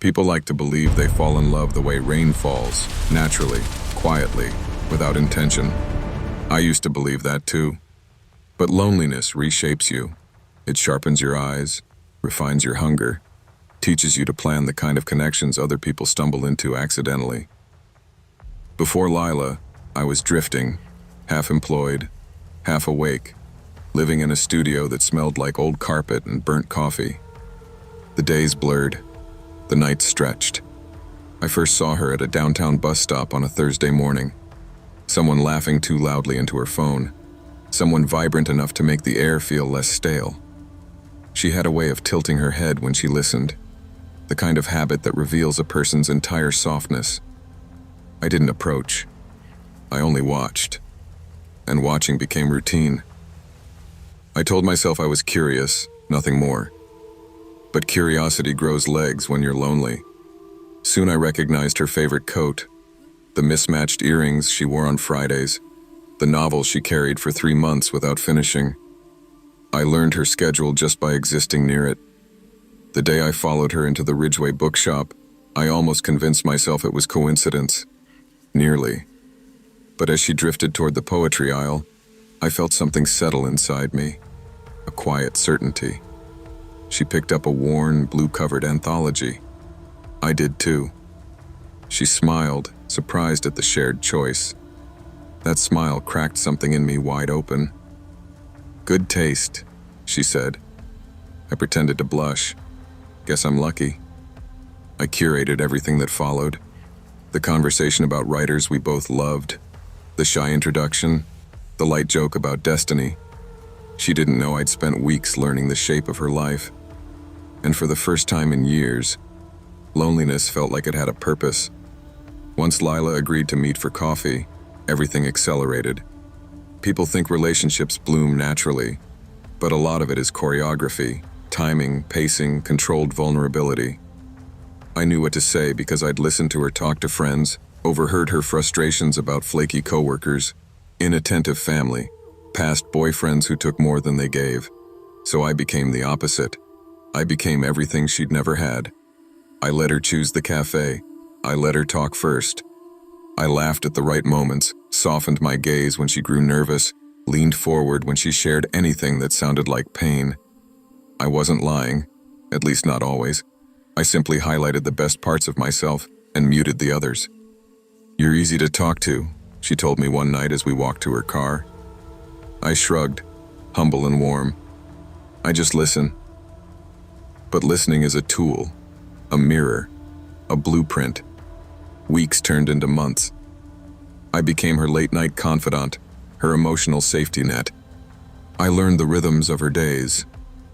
People like to believe they fall in love the way rain falls, naturally, quietly, without intention. I used to believe that too. But loneliness reshapes you. It sharpens your eyes, refines your hunger, teaches you to plan the kind of connections other people stumble into accidentally. Before Lila, I was drifting, half employed, half awake, living in a studio that smelled like old carpet and burnt coffee. The days blurred, the nights stretched. I first saw her at a downtown bus stop on a Thursday morning. Someone laughing too loudly into her phone. Someone vibrant enough to make the air feel less stale. She had a way of tilting her head when she listened, the kind of habit that reveals a person's entire softness. I didn't approach. I only watched. And watching became routine. I told myself I was curious, nothing more. But curiosity grows legs when you're lonely. Soon I recognized her favorite coat, the mismatched earrings she wore on Fridays, the novel she carried for 3 months without finishing. I learned her schedule just by existing near it. The day I followed her into the Ridgeway bookshop, I almost convinced myself it was coincidence. Nearly. But as she drifted toward the poetry aisle, I felt something settle inside me, a quiet certainty. She picked up a worn, blue-covered anthology. I did too. She smiled, surprised at the shared choice. That smile cracked something in me wide open. "Good taste," she said. I pretended to blush. Guess I'm lucky. I curated everything that followed. The conversation about writers we both loved. The shy introduction. The light joke about destiny. She didn't know I'd spent weeks learning the shape of her life. And for the first time in years, loneliness felt like it had a purpose. Once Lila agreed to meet for coffee, everything accelerated. People think relationships bloom naturally, but a lot of it is choreography, timing, pacing, controlled vulnerability. I knew what to say because I'd listened to her talk to friends, overheard her frustrations about flaky coworkers, inattentive family, past boyfriends who took more than they gave. So I became the opposite. I became everything she'd never had. I let her choose the cafe. I let her talk first. I laughed at the right moments, softened my gaze when she grew nervous, leaned forward when she shared anything that sounded like pain. I wasn't lying, at least not always. I simply highlighted the best parts of myself and muted the others. "You're easy to talk to," she told me one night as we walked to her car. I shrugged, humble and warm. I just listen. But listening is a tool, a mirror, a blueprint. Weeks turned into months. I became her late-night confidant, her emotional safety net. I learned the rhythms of her days,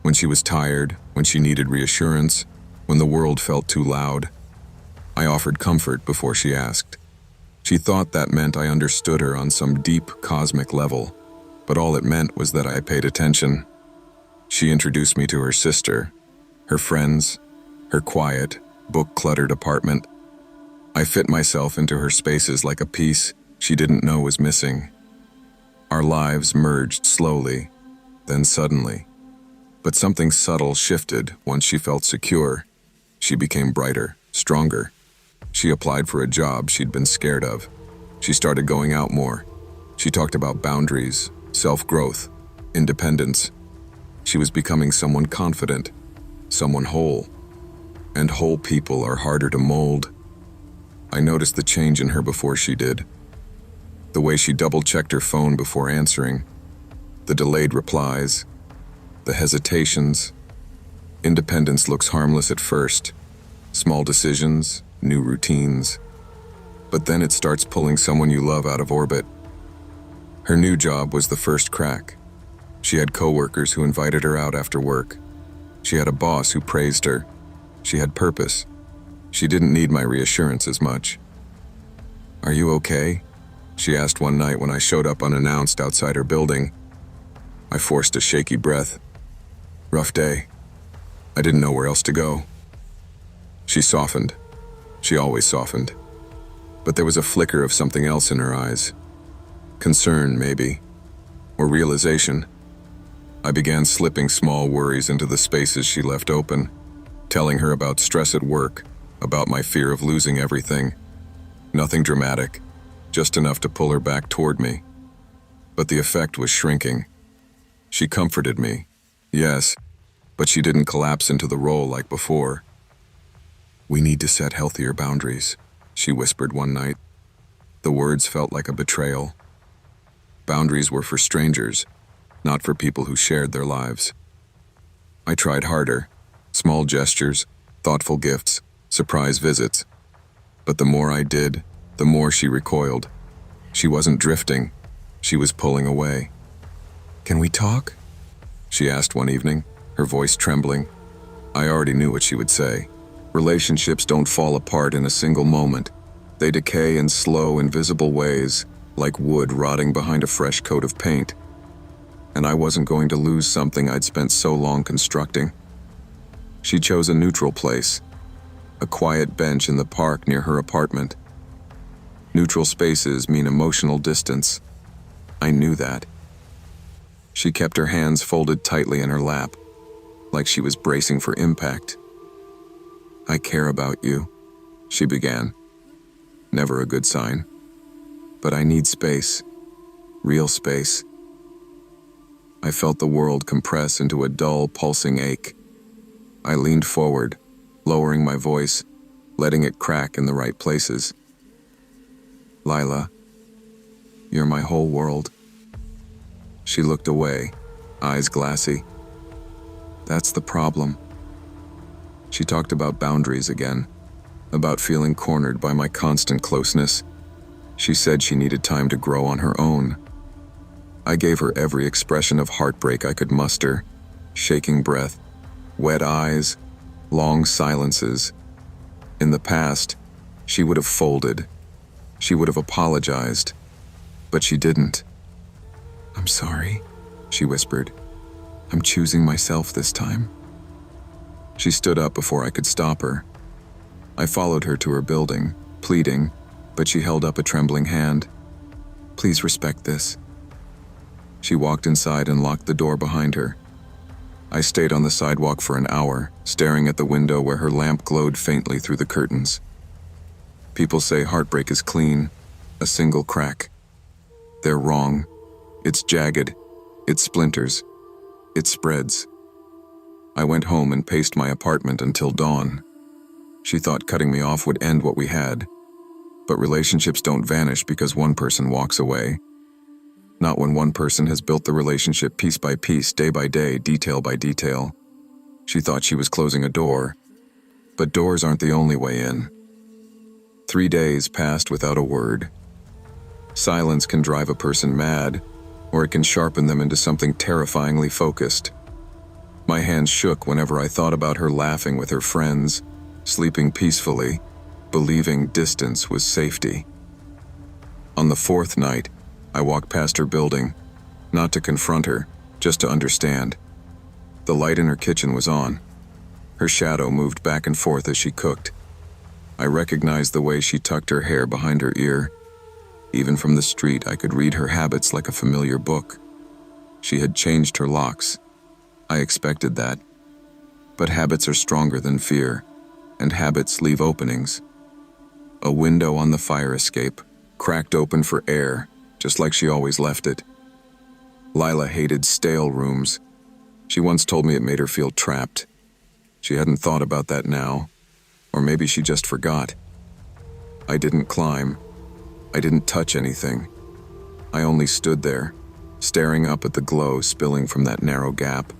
when she was tired, when she needed reassurance, when the world felt too loud. I offered comfort before she asked. She thought that meant I understood her on some deep cosmic level, but all it meant was that I paid attention. She introduced me to her sister, her friends, her quiet, book-cluttered apartment. I fit myself into her spaces like a piece she didn't know was missing. Our lives merged slowly, then suddenly. But something subtle shifted once she felt secure. She became brighter, stronger. She applied for a job she'd been scared of. She started going out more. She talked about boundaries, self-growth, independence. She was becoming someone confident, someone whole. And whole people are harder to mold. I noticed the change in her before she did. The way she double-checked her phone before answering. The delayed replies. The hesitations. Independence looks harmless at first. Small decisions, new routines. But then it starts pulling someone you love out of orbit. Her new job was the first crack. She had coworkers who invited her out after work. She had a boss who praised her. She had purpose. She didn't need my reassurance as much. "Are you okay?" she asked one night when I showed up unannounced outside her building. I forced a shaky breath. "Rough day. I didn't know where else to go." She softened. She always softened. But there was a flicker of something else in her eyes. Concern, maybe. Or realization. I began slipping small worries into the spaces she left open, telling her about stress at work, about my fear of losing everything. Nothing dramatic, just enough to pull her back toward me. But the effect was shrinking. She comforted me, yes, but she didn't collapse into the role like before. "We need to set healthier boundaries," she whispered one night. The words felt like a betrayal. Boundaries were for strangers, not for people who shared their lives. I tried harder. Small gestures, thoughtful gifts, surprise visits. But the more I did, the more she recoiled. She wasn't drifting. She was pulling away. "Can we talk?" she asked one evening, her voice trembling. I already knew what she would say. Relationships don't fall apart in a single moment. They decay in slow, invisible ways, like wood rotting behind a fresh coat of paint. And I wasn't going to lose something I'd spent so long constructing. She chose a neutral place, a quiet bench in the park near her apartment. Neutral spaces mean emotional distance. I knew that. She kept her hands folded tightly in her lap, like she was bracing for impact. "I care about you," she began. Never a good sign. "But I need space. Real space." I felt the world compress into a dull, pulsing ache. I leaned forward, lowering my voice, letting it crack in the right places. "Lila, you're my whole world." She looked away, eyes glassy. "That's the problem." She talked about boundaries again, about feeling cornered by my constant closeness. She said she needed time to grow on her own. I gave her every expression of heartbreak I could muster: shaking breath, wet eyes, long silences. In the past, she would have folded. She would have apologized. But she didn't. "I'm sorry," she whispered. "I'm choosing myself this time." She stood up before I could stop her. I followed her to her building, pleading, but she held up a trembling hand. "Please respect this." She walked inside and locked the door behind her. I stayed on the sidewalk for an hour, staring at the window where her lamp glowed faintly through the curtains. People say heartbreak is clean, a single crack. They're wrong. It's jagged. It splinters. It spreads. I went home and paced my apartment until dawn. She thought cutting me off would end what we had. But relationships don't vanish because one person walks away. Not when one person has built the relationship piece by piece, day by day, detail by detail. She thought she was closing a door. But doors aren't the only way in. 3 days passed without a word. Silence can drive a person mad, or it can sharpen them into something terrifyingly focused. My hands shook whenever I thought about her laughing with her friends, sleeping peacefully, believing distance was safety. On the 4th night, I walked past her building, not to confront her, just to understand. The light in her kitchen was on. Her shadow moved back and forth as she cooked. I recognized the way she tucked her hair behind her ear. Even from the street, I could read her habits like a familiar book. She had changed her locks. I expected that. But habits are stronger than fear, and habits leave openings. A window on the fire escape, cracked open for air, just like she always left it. Lila hated stale rooms. She once told me it made her feel trapped. She hadn't thought about that now, or maybe she just forgot. I didn't climb. I didn't touch anything. I only stood there, staring up at the glow spilling from that narrow gap.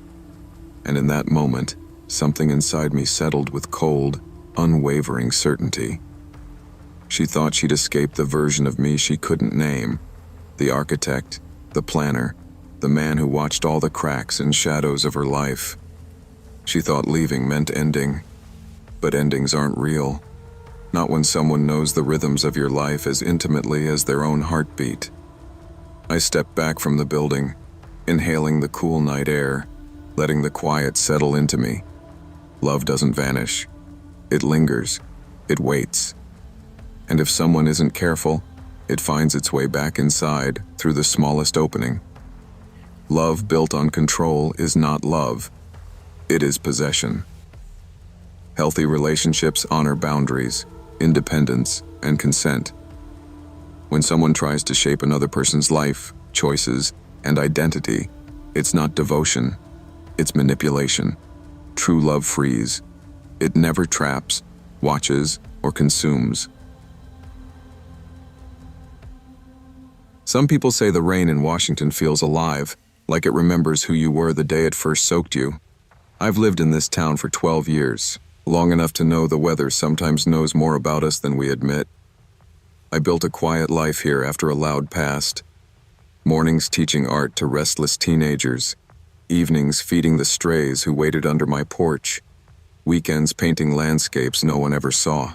And in that moment, something inside me settled with cold, unwavering certainty. She thought she'd escaped the version of me she couldn't name. The architect, the planner, the man who watched all the cracks and shadows of her life. She thought leaving meant ending. But endings aren't real. Not when someone knows the rhythms of your life as intimately as their own heartbeat. I stepped back from the building, inhaling the cool night air, letting the quiet settle into me. Love doesn't vanish. It lingers. It waits. And if someone isn't careful, it finds its way back inside through the smallest opening. Love built on control is not love. It is possession. Healthy relationships honor boundaries, independence, and consent. When someone tries to shape another person's life, choices, and identity, it's not devotion, it's manipulation. True love frees. It never traps, watches, or consumes. Some people say the rain in Washington feels alive, like it remembers who you were the day it first soaked you. I've lived in this town for 12 years, long enough to know the weather sometimes knows more about us than we admit. I built a quiet life here after a loud past. Mornings teaching art to restless teenagers, evenings feeding the strays who waited under my porch, weekends painting landscapes no one ever saw.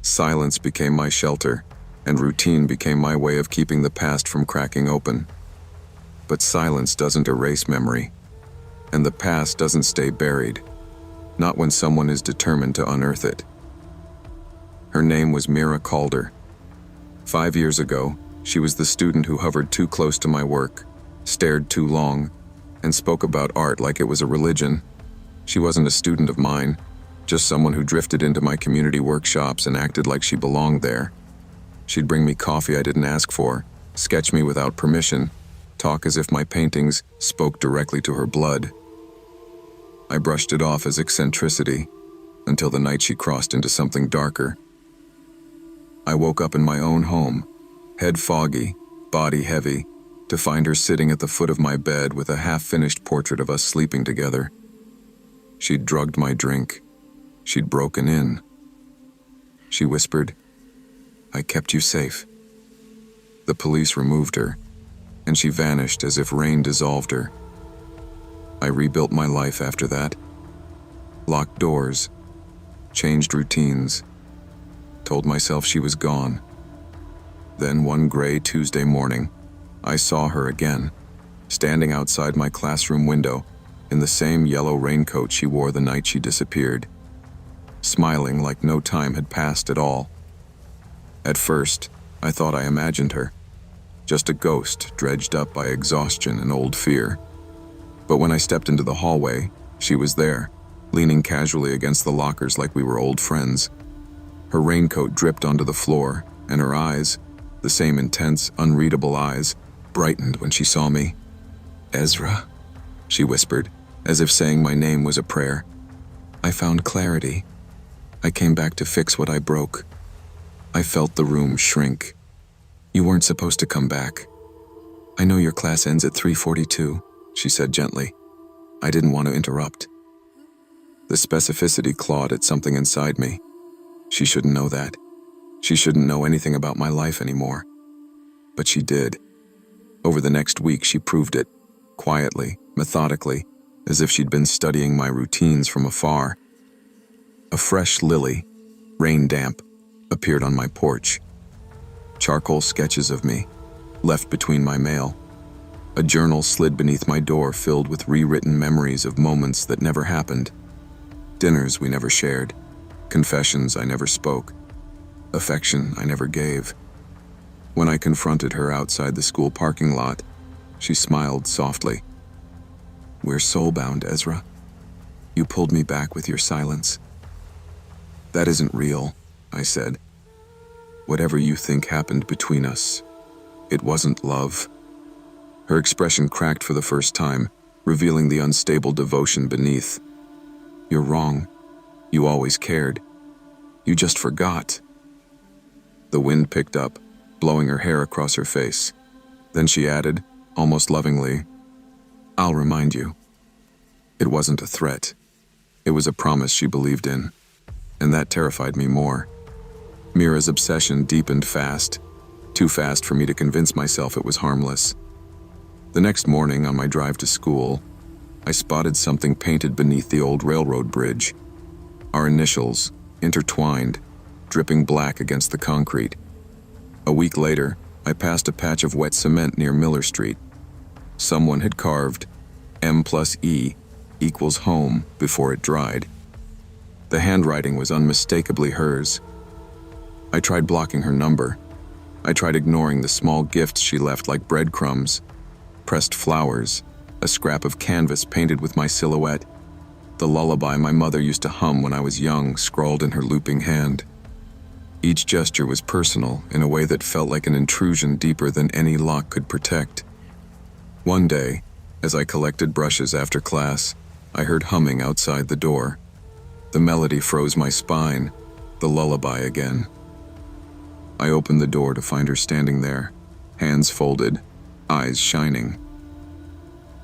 Silence became my shelter, and routine became my way of keeping the past from cracking open. But silence doesn't erase memory, and the past doesn't stay buried, not when someone is determined to unearth it. Her name was Mira Calder. 5 years ago, she was the student who hovered too close to my work, stared too long, and spoke about art like it was a religion. She wasn't a student of mine, just someone who drifted into my community workshops and acted like she belonged there. She'd bring me coffee I didn't ask for, sketch me without permission, talk as if my paintings spoke directly to her blood. I brushed it off as eccentricity, until the night she crossed into something darker. I woke up in my own home, head foggy, body heavy, to find her sitting at the foot of my bed with a half-finished portrait of us sleeping together. She'd drugged my drink. She'd broken in. She whispered, "I kept you safe." The police removed her, and she vanished as if rain dissolved her. I rebuilt my life after that. Locked doors, changed routines, told myself she was gone. Then one gray Tuesday morning, I saw her again, standing outside my classroom window in the same yellow raincoat she wore the night she disappeared, smiling like no time had passed at all. At first, I thought I imagined her, just a ghost dredged up by exhaustion and old fear. But when I stepped into the hallway, she was there, leaning casually against the lockers like we were old friends. Her raincoat dripped onto the floor, and her eyes, the same intense, unreadable eyes, brightened when she saw me. "Ezra," she whispered, as if saying my name was a prayer. "I found clarity. I came back to fix what I broke." I felt the room shrink. "You weren't supposed to come back. I know your class ends at 3:42, she said gently. I didn't want to interrupt. The specificity clawed at something inside me. She shouldn't know that. She shouldn't know anything about my life anymore. But she did. Over the next week, she proved it, quietly, methodically, as if she'd been studying my routines from afar. A fresh lily, rain damp, appeared on my porch. Charcoal sketches of me, left between my mail. A journal slid beneath my door filled with rewritten memories of moments that never happened. Dinners we never shared, confessions I never spoke, affection I never gave. When I confronted her outside the school parking lot, she smiled softly. "We're soulbound, Ezra. You pulled me back with your silence." "That isn't real," I said. "Whatever you think happened between us, it wasn't love." Her expression cracked for the first time, revealing the unstable devotion beneath. "You're wrong. You always cared. You just forgot." The wind picked up, blowing her hair across her face. Then she added, almost lovingly, "I'll remind you." It wasn't a threat. It was a promise she believed in, and that terrified me more. Mira's obsession deepened fast, too fast for me to convince myself it was harmless. The next morning, on my drive to school, I spotted something painted beneath the old railroad bridge. Our initials, intertwined, dripping black against the concrete. A week later, I passed a patch of wet cement near Miller Street. Someone had carved M+E equals home before it dried. The handwriting was unmistakably hers. I tried blocking her number. I tried ignoring the small gifts she left like breadcrumbs, pressed flowers, a scrap of canvas painted with my silhouette. The lullaby my mother used to hum when I was young, scrawled in her looping hand. Each gesture was personal in a way that felt like an intrusion deeper than any lock could protect. One day, as I collected brushes after class, I heard humming outside the door. The melody froze my spine, the lullaby again. I opened the door to find her standing there, hands folded, eyes shining.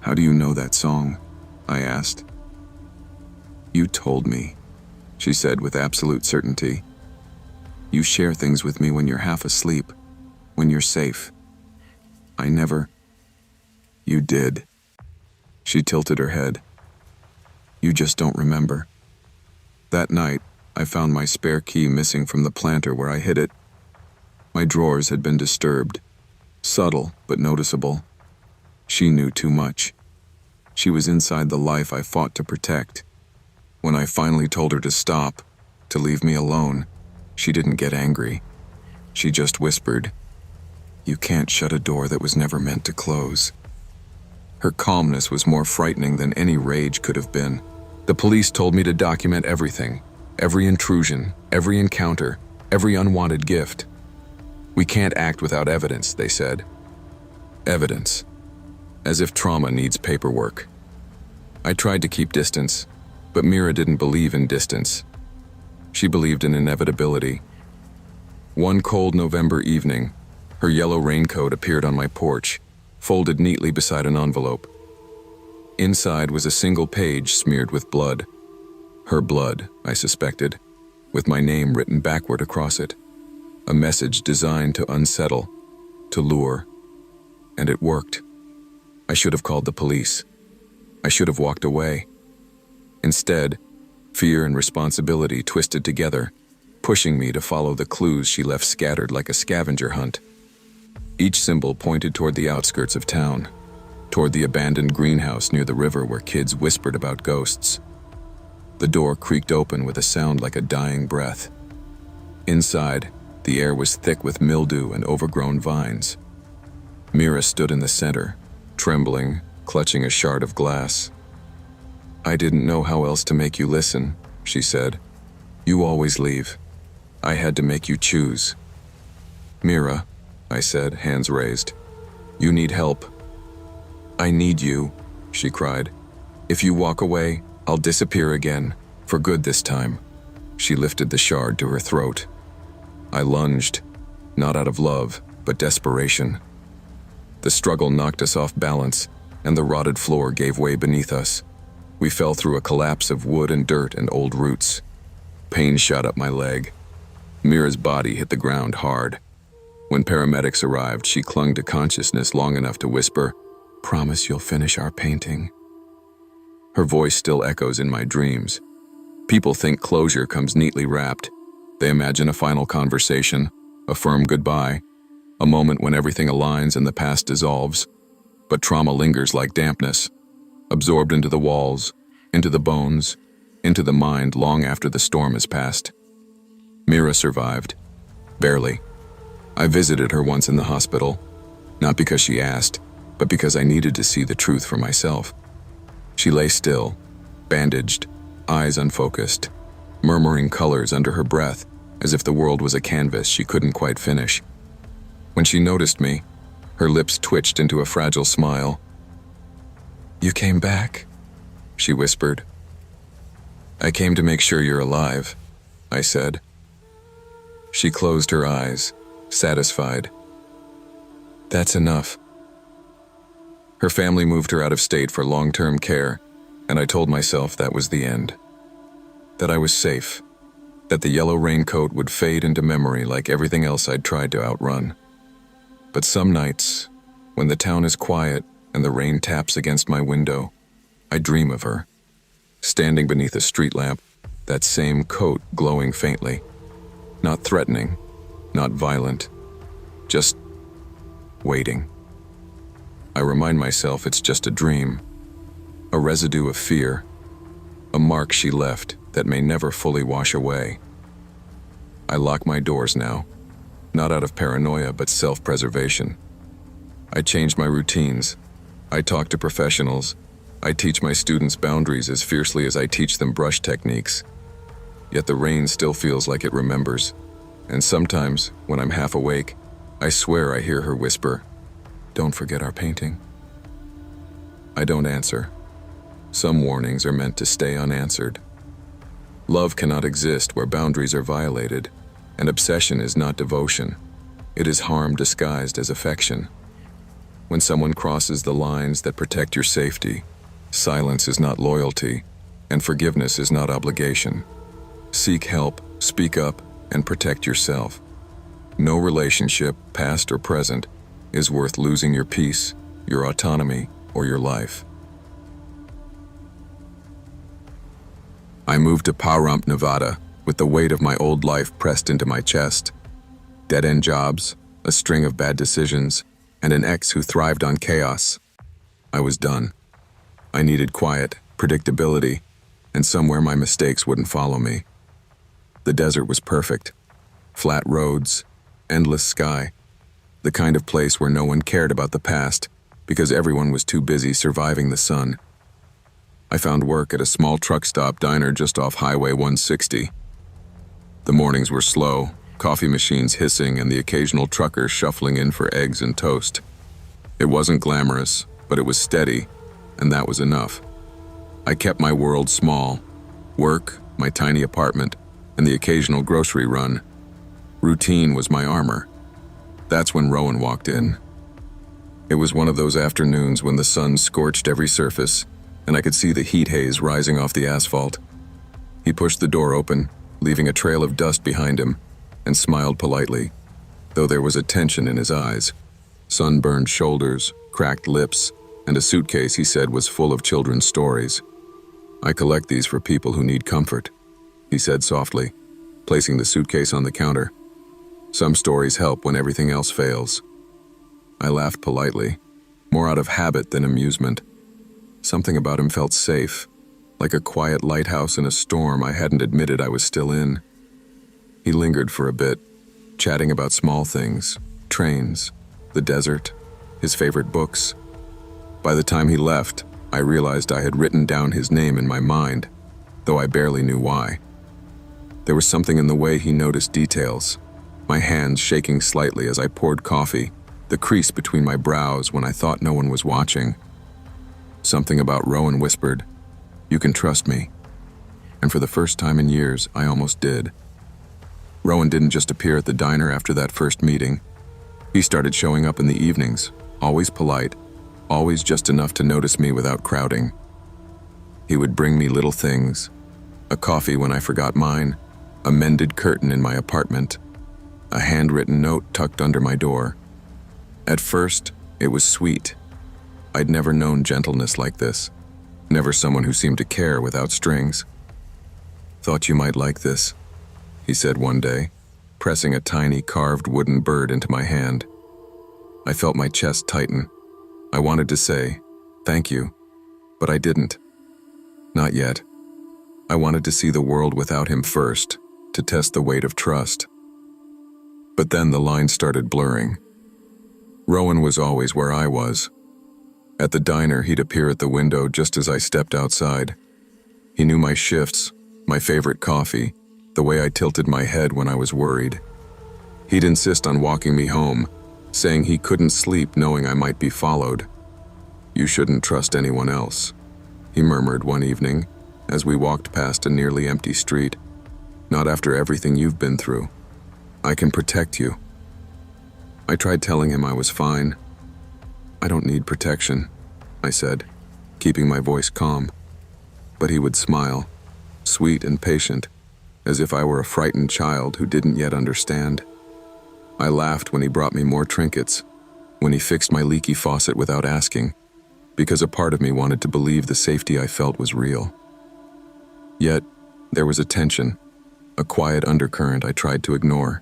"How do you know that song?" I asked. "You told me," she said with absolute certainty. "You share things with me when you're half asleep, when you're safe. I never—" "You did." She tilted her head. "You just don't remember." That night, I found my spare key missing from the planter where I hid it. My drawers had been disturbed, subtle but noticeable. She knew too much. She was inside the life I fought to protect. When I finally told her to stop, to leave me alone, she didn't get angry. She just whispered, "You can't shut a door that was never meant to close." Her calmness was more frightening than any rage could have been. The police told me to document everything, every intrusion, every encounter, every unwanted gift. "We can't act without evidence," they said. Evidence. As if trauma needs paperwork. I tried to keep distance, but Mira didn't believe in distance. She believed in inevitability. One cold November evening, her yellow raincoat appeared on my porch, folded neatly beside an envelope. Inside was a single page smeared with blood. Her blood, I suspected, with my name written backward across it. A message designed to unsettle, to lure. And it worked. I should have called the police. I should have walked away. Instead, fear and responsibility twisted together, pushing me to follow the clues she left scattered like a scavenger hunt. Each symbol pointed toward the outskirts of town, toward the abandoned greenhouse near the river where kids whispered about ghosts. The door creaked open with a sound like a dying breath. Inside, the air was thick with mildew and overgrown vines. Mira stood in the center, trembling, clutching a shard of glass. "I didn't know how else to make you listen," she said. "You always leave. I had to make you choose." "Mira," I said, hands raised. "You need help." "I need you," she cried. "If you walk away, I'll disappear again, for good this time." She lifted the shard to her throat. I lunged, not out of love, but desperation. The struggle knocked us off balance, and the rotted floor gave way beneath us. We fell through a collapse of wood and dirt and old roots. Pain shot up my leg. Mira's body hit the ground hard. When paramedics arrived, she clung to consciousness long enough to whisper, "Promise you'll finish our painting." Her voice still echoes in my dreams. People think closure comes neatly wrapped. They imagine a final conversation, a firm goodbye, a moment when everything aligns and the past dissolves. But trauma lingers like dampness, absorbed into the walls, into the bones, into the mind long after the storm has passed. Mira survived. Barely. I visited her once in the hospital, not because she asked, but because I needed to see the truth for myself. She lay still, bandaged, eyes unfocused, murmuring colors under her breath as if the world was a canvas she couldn't quite finish. When she noticed me, her lips twitched into a fragile smile. "You came back," she whispered. "I came to make sure you're alive," I said. She closed her eyes, satisfied. "That's enough." Her family moved her out of state for long-term care, and I told myself that was the end. That I was safe. That the yellow raincoat would fade into memory like everything else I'd tried to outrun. But some nights, when the town is quiet and the rain taps against my window, I dream of her, standing beneath a street lamp, that same coat glowing faintly. Not threatening, not violent, just waiting. I remind myself it's just a dream, a residue of fear, a mark she left that may never fully wash away. I lock my doors now, not out of paranoia but self-preservation. I changed my routines. I talk to professionals. I teach my students boundaries as fiercely as I teach them brush techniques. Yet the rain still feels like it remembers. And sometimes, when I'm half awake, I swear I hear her whisper, "Don't forget our painting." I don't answer. Some warnings are meant to stay unanswered. Love cannot exist where boundaries are violated, and obsession is not devotion. It is harm disguised as affection. When someone crosses the lines that protect your safety, silence is not loyalty, and forgiveness is not obligation. Seek help, speak up, and protect yourself. No relationship, past or present, is worth losing your peace, your autonomy, or your life. I moved to Pahrump, Nevada, with the weight of my old life pressed into my chest. Dead-end jobs, a string of bad decisions, and an ex who thrived on chaos. I was done. I needed quiet, predictability, and somewhere my mistakes wouldn't follow me. The desert was perfect. Flat roads, endless sky, the kind of place where no one cared about the past because everyone was too busy surviving the sun. I found work at a small truck stop diner just off Highway 160. The mornings were slow, coffee machines hissing and the occasional trucker shuffling in for eggs and toast. It wasn't glamorous, but it was steady, and that was enough. I kept my world small: work, my tiny apartment, and the occasional grocery run. Routine was my armor. That's when Rowan walked in. It was one of those afternoons when the sun scorched every surface, and I could see the heat haze rising off the asphalt. He pushed the door open, leaving a trail of dust behind him, and smiled politely, though there was a tension in his eyes. Sunburned shoulders, cracked lips, and a suitcase he said was full of children's stories. "I collect these for people who need comfort," he said softly, placing the suitcase on the counter. "Some stories help when everything else fails." I laughed politely, more out of habit than amusement. Something about him felt safe, like a quiet lighthouse in a storm I hadn't admitted I was still in. He lingered for a bit, chatting about small things, trains, the desert, his favorite books. By the time he left, I realized I had written down his name in my mind, though I barely knew why. There was something in the way he noticed details, my hands shaking slightly as I poured coffee, the crease between my brows when I thought no one was watching. Something about Rowan whispered, "You can trust me." And for the first time in years, I almost did. Rowan didn't just appear at the diner after that first meeting. He started showing up in the evenings, always polite, always just enough to notice me without crowding. He would bring me little things, a coffee when I forgot mine, a mended curtain in my apartment, a handwritten note tucked under my door. At first, it was sweet. I'd never known gentleness like this, never someone who seemed to care without strings. "Thought you might like this," he said one day, pressing a tiny carved wooden bird into my hand. I felt my chest tighten. I wanted to say, "Thank you," but I didn't. Not yet. I wanted to see the world without him first, to test the weight of trust. But then the lines started blurring. Rowan was always where I was. At the diner, he'd appear at the window just as I stepped outside. He knew my shifts, my favorite coffee, the way I tilted my head when I was worried. He'd insist on walking me home, saying he couldn't sleep knowing I might be followed. "You shouldn't trust anyone else," he murmured one evening as we walked past a nearly empty street. "Not after everything you've been through. I can protect you." I tried telling him I was fine. "I don't need protection," I said, keeping my voice calm. But he would smile, sweet and patient, as if I were a frightened child who didn't yet understand. I laughed when he brought me more trinkets, when he fixed my leaky faucet without asking, because a part of me wanted to believe the safety I felt was real. Yet, there was a tension, a quiet undercurrent I tried to ignore.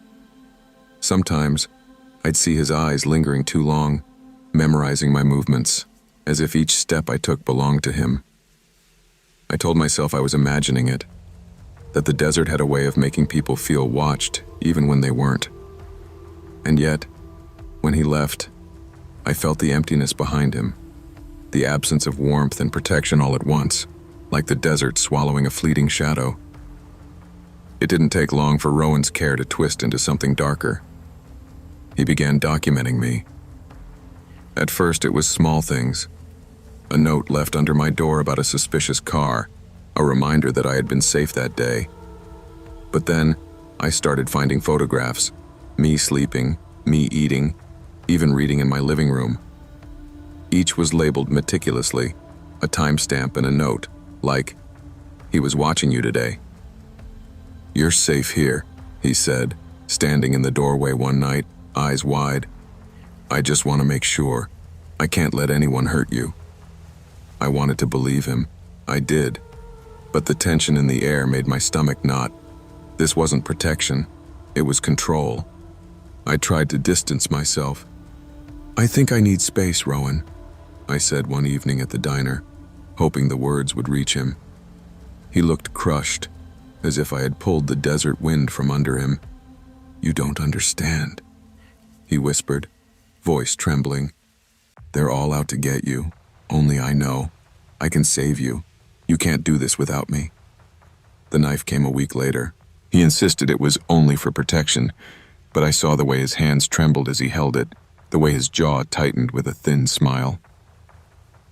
Sometimes, I'd see his eyes lingering too long, memorizing my movements, as if each step I took belonged to him. I told myself I was imagining it, that the desert had a way of making people feel watched, even when they weren't. And yet, when he left, I felt the emptiness behind him. the absence of warmth and protection all at once, like the desert swallowing a fleeting shadow. It didn't take long for Rowan's care to twist into something darker. He began documenting me. At first, it was small things. A note left under my door about a suspicious car, a reminder that I had been safe that day. But then, I started finding photographs, me sleeping, me eating, even reading in my living room. Each was labeled meticulously, a timestamp and a note, like, "He was watching you today." "You're safe here," he said, standing in the doorway one night, eyes wide. "I just want to make sure. I can't let anyone hurt you." I wanted to believe him. I did. But the tension in the air made my stomach knot. This wasn't protection. It was control. I tried to distance myself. "I think I need space, Rowan," I said one evening at the diner, hoping the words would reach him. He looked crushed, as if I had pulled the desert wind from under him. "You don't understand," he whispered, voice trembling. "They're all out to get you. Only I know. I can save you. You can't do this without me." The knife came a week later. He insisted it was only for protection, but I saw the way his hands trembled as he held it, the way his jaw tightened with a thin smile.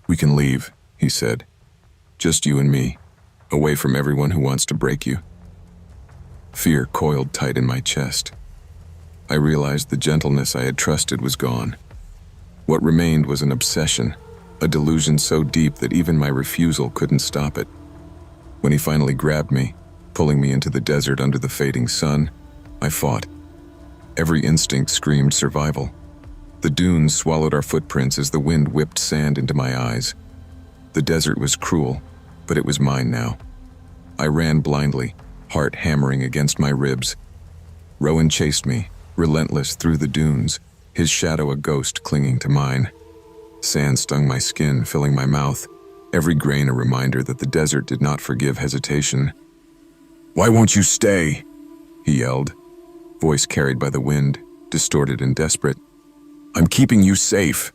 "We can leave," he said. "Just you and me, away from everyone who wants to break you." Fear coiled tight in my chest. I realized the gentleness I had trusted was gone. What remained was an obsession, a delusion so deep that even my refusal couldn't stop it. When he finally grabbed me, pulling me into the desert under the fading sun, I fought. Every instinct screamed survival. The dunes swallowed our footprints as the wind whipped sand into my eyes. The desert was cruel, but it was mine now. I ran blindly, heart hammering against my ribs. Rowan chased me, relentless through the dunes, his shadow a ghost clinging to mine. Sand stung my skin, filling my mouth, every grain a reminder that the desert did not forgive hesitation. "Why won't you stay?" he yelled, voice carried by the wind, distorted and desperate. "I'm keeping you safe."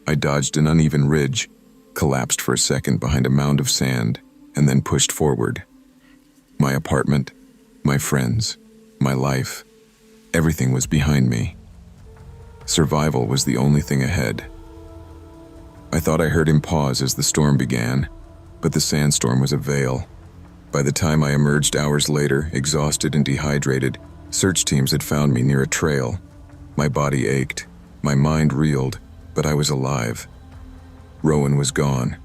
I dodged an uneven ridge, collapsed for a second behind a mound of sand, and then pushed forward. My apartment, my friends, my life, everything was behind me. Survival was the only thing ahead. I thought I heard him pause as the storm began, but the sandstorm was a veil. By the time I emerged hours later, exhausted and dehydrated, search teams had found me near a trail. My body ached, my mind reeled, but I was alive. Rowan was gone.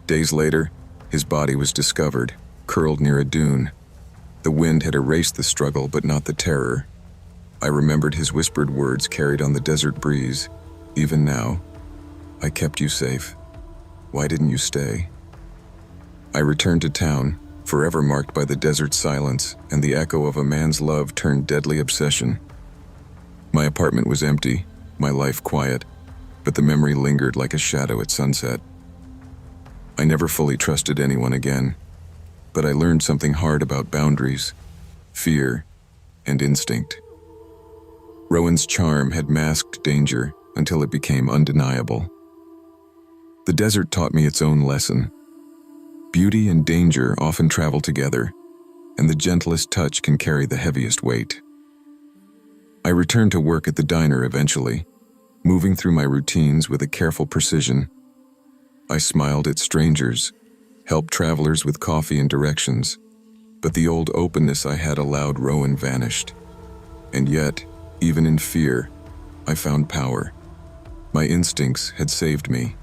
Days later, his body was discovered, curled near a dune. The wind had erased the struggle, but not the terror. I remembered his whispered words carried on the desert breeze. Even now, "I kept you safe. Why didn't you stay?" I returned to town, forever marked by the desert silence and the echo of a man's love turned deadly obsession. My apartment was empty, my life quiet, but the memory lingered like a shadow at sunset. I never fully trusted anyone again, but I learned something hard about boundaries, fear, and instinct. Rowan's charm had masked danger until it became undeniable. The desert taught me its own lesson. Beauty and danger often travel together, and the gentlest touch can carry the heaviest weight. I returned to work at the diner eventually, moving through my routines with a careful precision. I smiled at strangers, helped travelers with coffee and directions, but the old openness I had allowed Rowan vanished. And yet, even in fear, I found power. My instincts had saved me.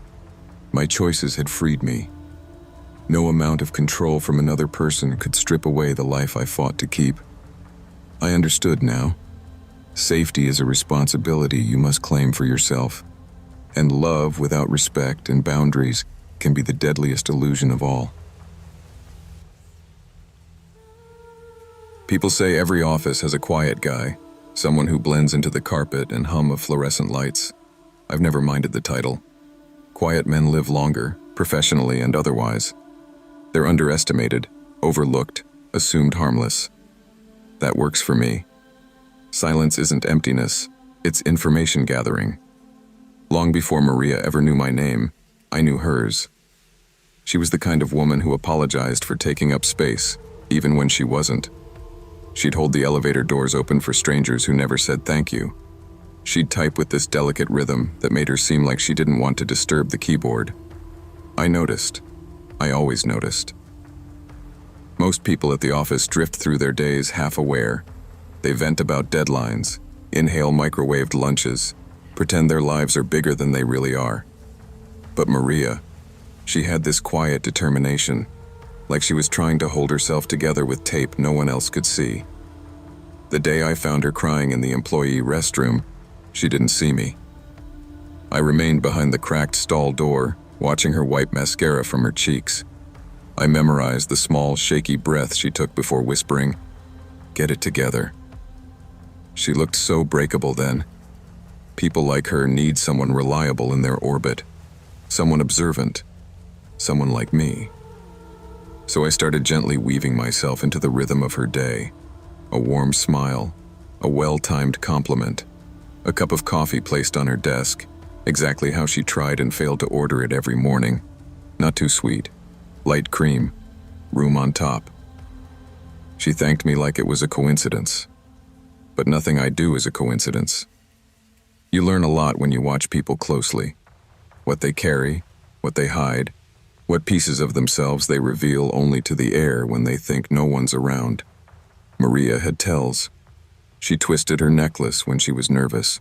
My choices had freed me. No amount of control from another person could strip away the life I fought to keep. I understood now. Safety is a responsibility you must claim for yourself, and love without respect and boundaries can be the deadliest illusion of all. People say every office has a quiet guy, someone who blends into the carpet and hum of fluorescent lights. I've never minded the title. Quiet men live longer, professionally and otherwise. They're underestimated, overlooked, assumed harmless. That works for me. Silence isn't emptiness, it's information gathering. Long before Maria ever knew my name, I knew hers. She was the kind of woman who apologized for taking up space, even when she wasn't. She'd hold the elevator doors open for strangers who never said thank you. She'd type with this delicate rhythm that made her seem like she didn't want to disturb the keyboard. I noticed. I always noticed. Most people at the office drift through their days half aware. They vent about deadlines, inhale microwaved lunches, pretend their lives are bigger than they really are. But Maria, she had this quiet determination, like she was trying to hold herself together with tape no one else could see. The day I found her crying in the employee restroom, she didn't see me. I remained behind the cracked stall door, watching her wipe mascara from her cheeks. I memorized the small, shaky breath she took before whispering, "Get it together." She looked so breakable then. People like her need someone reliable in their orbit, someone observant, someone like me. So I started gently weaving myself into the rhythm of her day. A warm smile, a well-timed compliment, a cup of coffee placed on her desk, exactly how she tried and failed to order it every morning. Not too sweet, light cream, room on top. She thanked me like it was a coincidence. But nothing I do is a coincidence. You learn a lot when you watch people closely. What they carry, what they hide, what pieces of themselves they reveal only to the air when they think no one's around. Maria had tells. She twisted her necklace when she was nervous.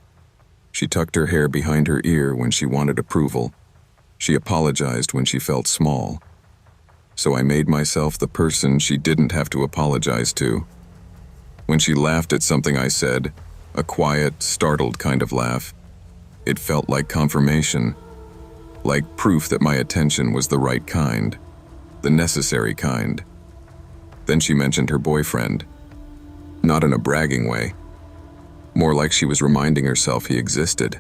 She tucked her hair behind her ear when she wanted approval. She apologized when she felt small. So I made myself the person she didn't have to apologize to. When she laughed at something I said, a quiet, startled kind of laugh, it felt like confirmation, like proof that my attention was the right kind, the necessary kind. Then she mentioned her boyfriend. Not in a bragging way. More like she was reminding herself he existed.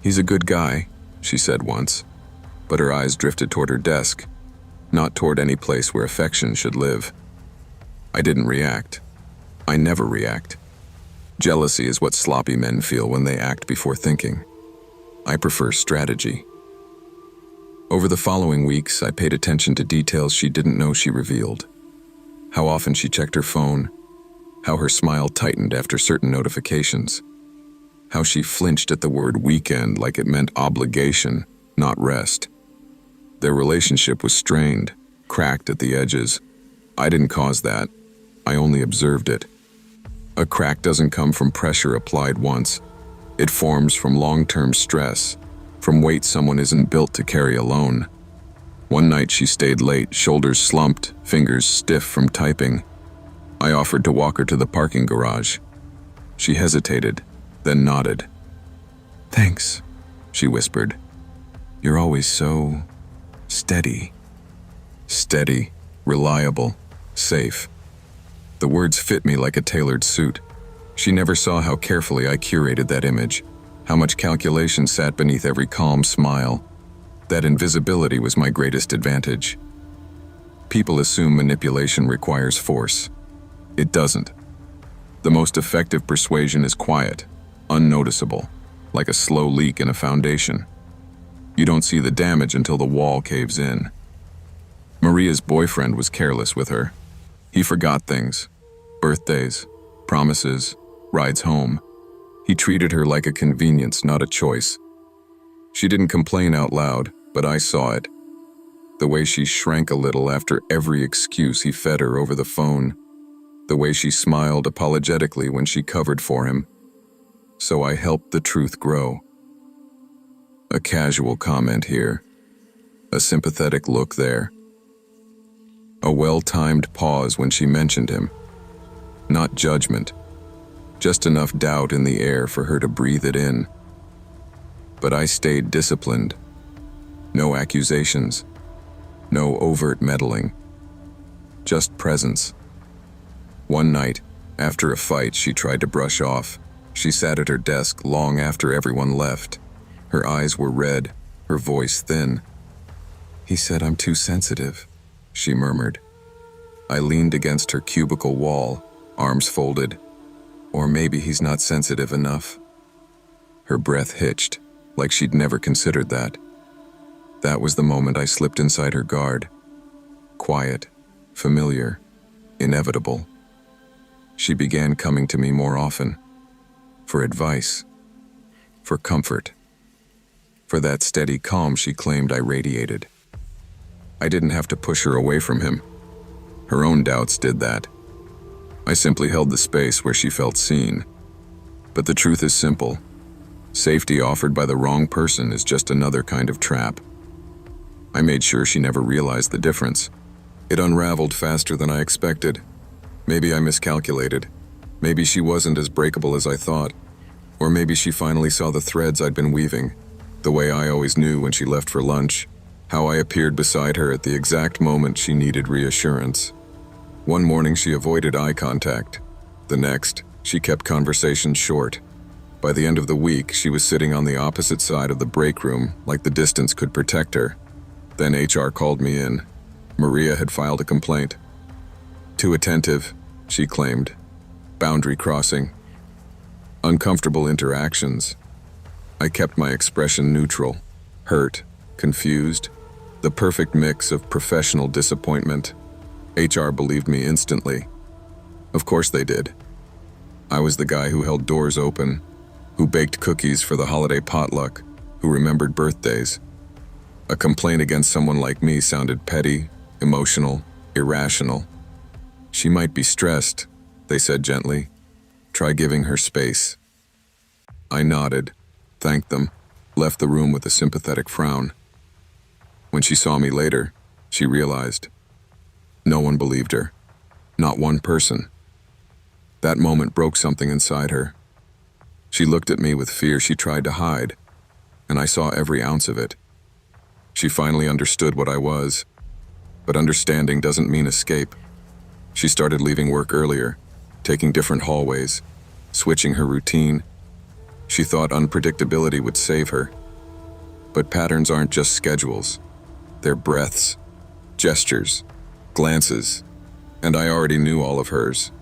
"He's a good guy," she said once, but her eyes drifted toward her desk, not toward any place where affection should live. I didn't react. I never react. Jealousy is what sloppy men feel when they act before thinking. I prefer strategy. Over the following weeks, I paid attention to details she didn't know she revealed. How often she checked her phone, how her smile tightened after certain notifications, how she flinched at the word weekend like it meant obligation, not rest. Their relationship was strained, cracked at the edges. I didn't cause that. I only observed it. A crack doesn't come from pressure applied once. It forms from long-term stress, from weight someone isn't built to carry alone. One night she stayed late, shoulders slumped, fingers stiff from typing. I offered to walk her to the parking garage. She hesitated, then nodded. "Thanks," she whispered. "You're always so steady." Steady, reliable, safe. The words fit me like a tailored suit. She never saw how carefully I curated that image, how much calculation sat beneath every calm smile. That invisibility was my greatest advantage. People assume manipulation requires force. It doesn't. The most effective persuasion is quiet, unnoticeable, like a slow leak in a foundation. You don't see the damage until the wall caves in. Maria's boyfriend was careless with her. He forgot things. Birthdays, promises, rides home. He treated her like a convenience, not a choice. She didn't complain out loud, but I saw it. The way she shrank a little after every excuse he fed her over the phone. The way she smiled apologetically when she covered for him. So I helped the truth grow. A casual comment here. A sympathetic look there. A well-timed pause when she mentioned him. Not judgment. Just enough doubt in the air for her to breathe it in. But I stayed disciplined. No accusations. No overt meddling. Just presence. One night, after a fight she tried to brush off, she sat at her desk long after everyone left. Her eyes were red, her voice thin. "He said I'm too sensitive," she murmured. I leaned against her cubicle wall, arms folded. Or maybe he's not sensitive enough. Her breath hitched, like she'd never considered that. That was the moment I slipped inside her guard. Quiet, familiar, inevitable. She began coming to me more often. For advice. For comfort. For that steady calm she claimed I radiated. I didn't have to push her away from him. Her own doubts did that. I simply held the space where she felt seen. But the truth is simple. Safety offered by the wrong person is just another kind of trap. I made sure she never realized the difference. It unraveled faster than I expected. Maybe I miscalculated. Maybe she wasn't as breakable as I thought. Or maybe she finally saw the threads I'd been weaving, the way I always knew when she left for lunch, how I appeared beside her at the exact moment she needed reassurance. One morning she avoided eye contact. The next, she kept conversations short. By the end of the week, she was sitting on the opposite side of the break room, like the distance could protect her. Then HR called me in. Maria had filed a complaint. Too attentive, she claimed. Boundary crossing. Uncomfortable interactions. I kept my expression neutral. Hurt, confused. The perfect mix of professional disappointment. HR believed me instantly. Of course they did. I was the guy who held doors open, who baked cookies for the holiday potluck, who remembered birthdays. A complaint against someone like me sounded petty, emotional, irrational. She might be stressed, they said gently. Try giving her space. I nodded, thanked them, left the room with a sympathetic frown. When she saw me later, she realized. No one believed her. Not one person. That moment broke something inside her. She looked at me with fear she tried to hide, and I saw every ounce of it. She finally understood what I was, but understanding doesn't mean escape. She started leaving work earlier, taking different hallways, switching her routine. She thought unpredictability would save her. But patterns aren't just schedules. They're breaths, gestures, glances, and I already knew all of hers.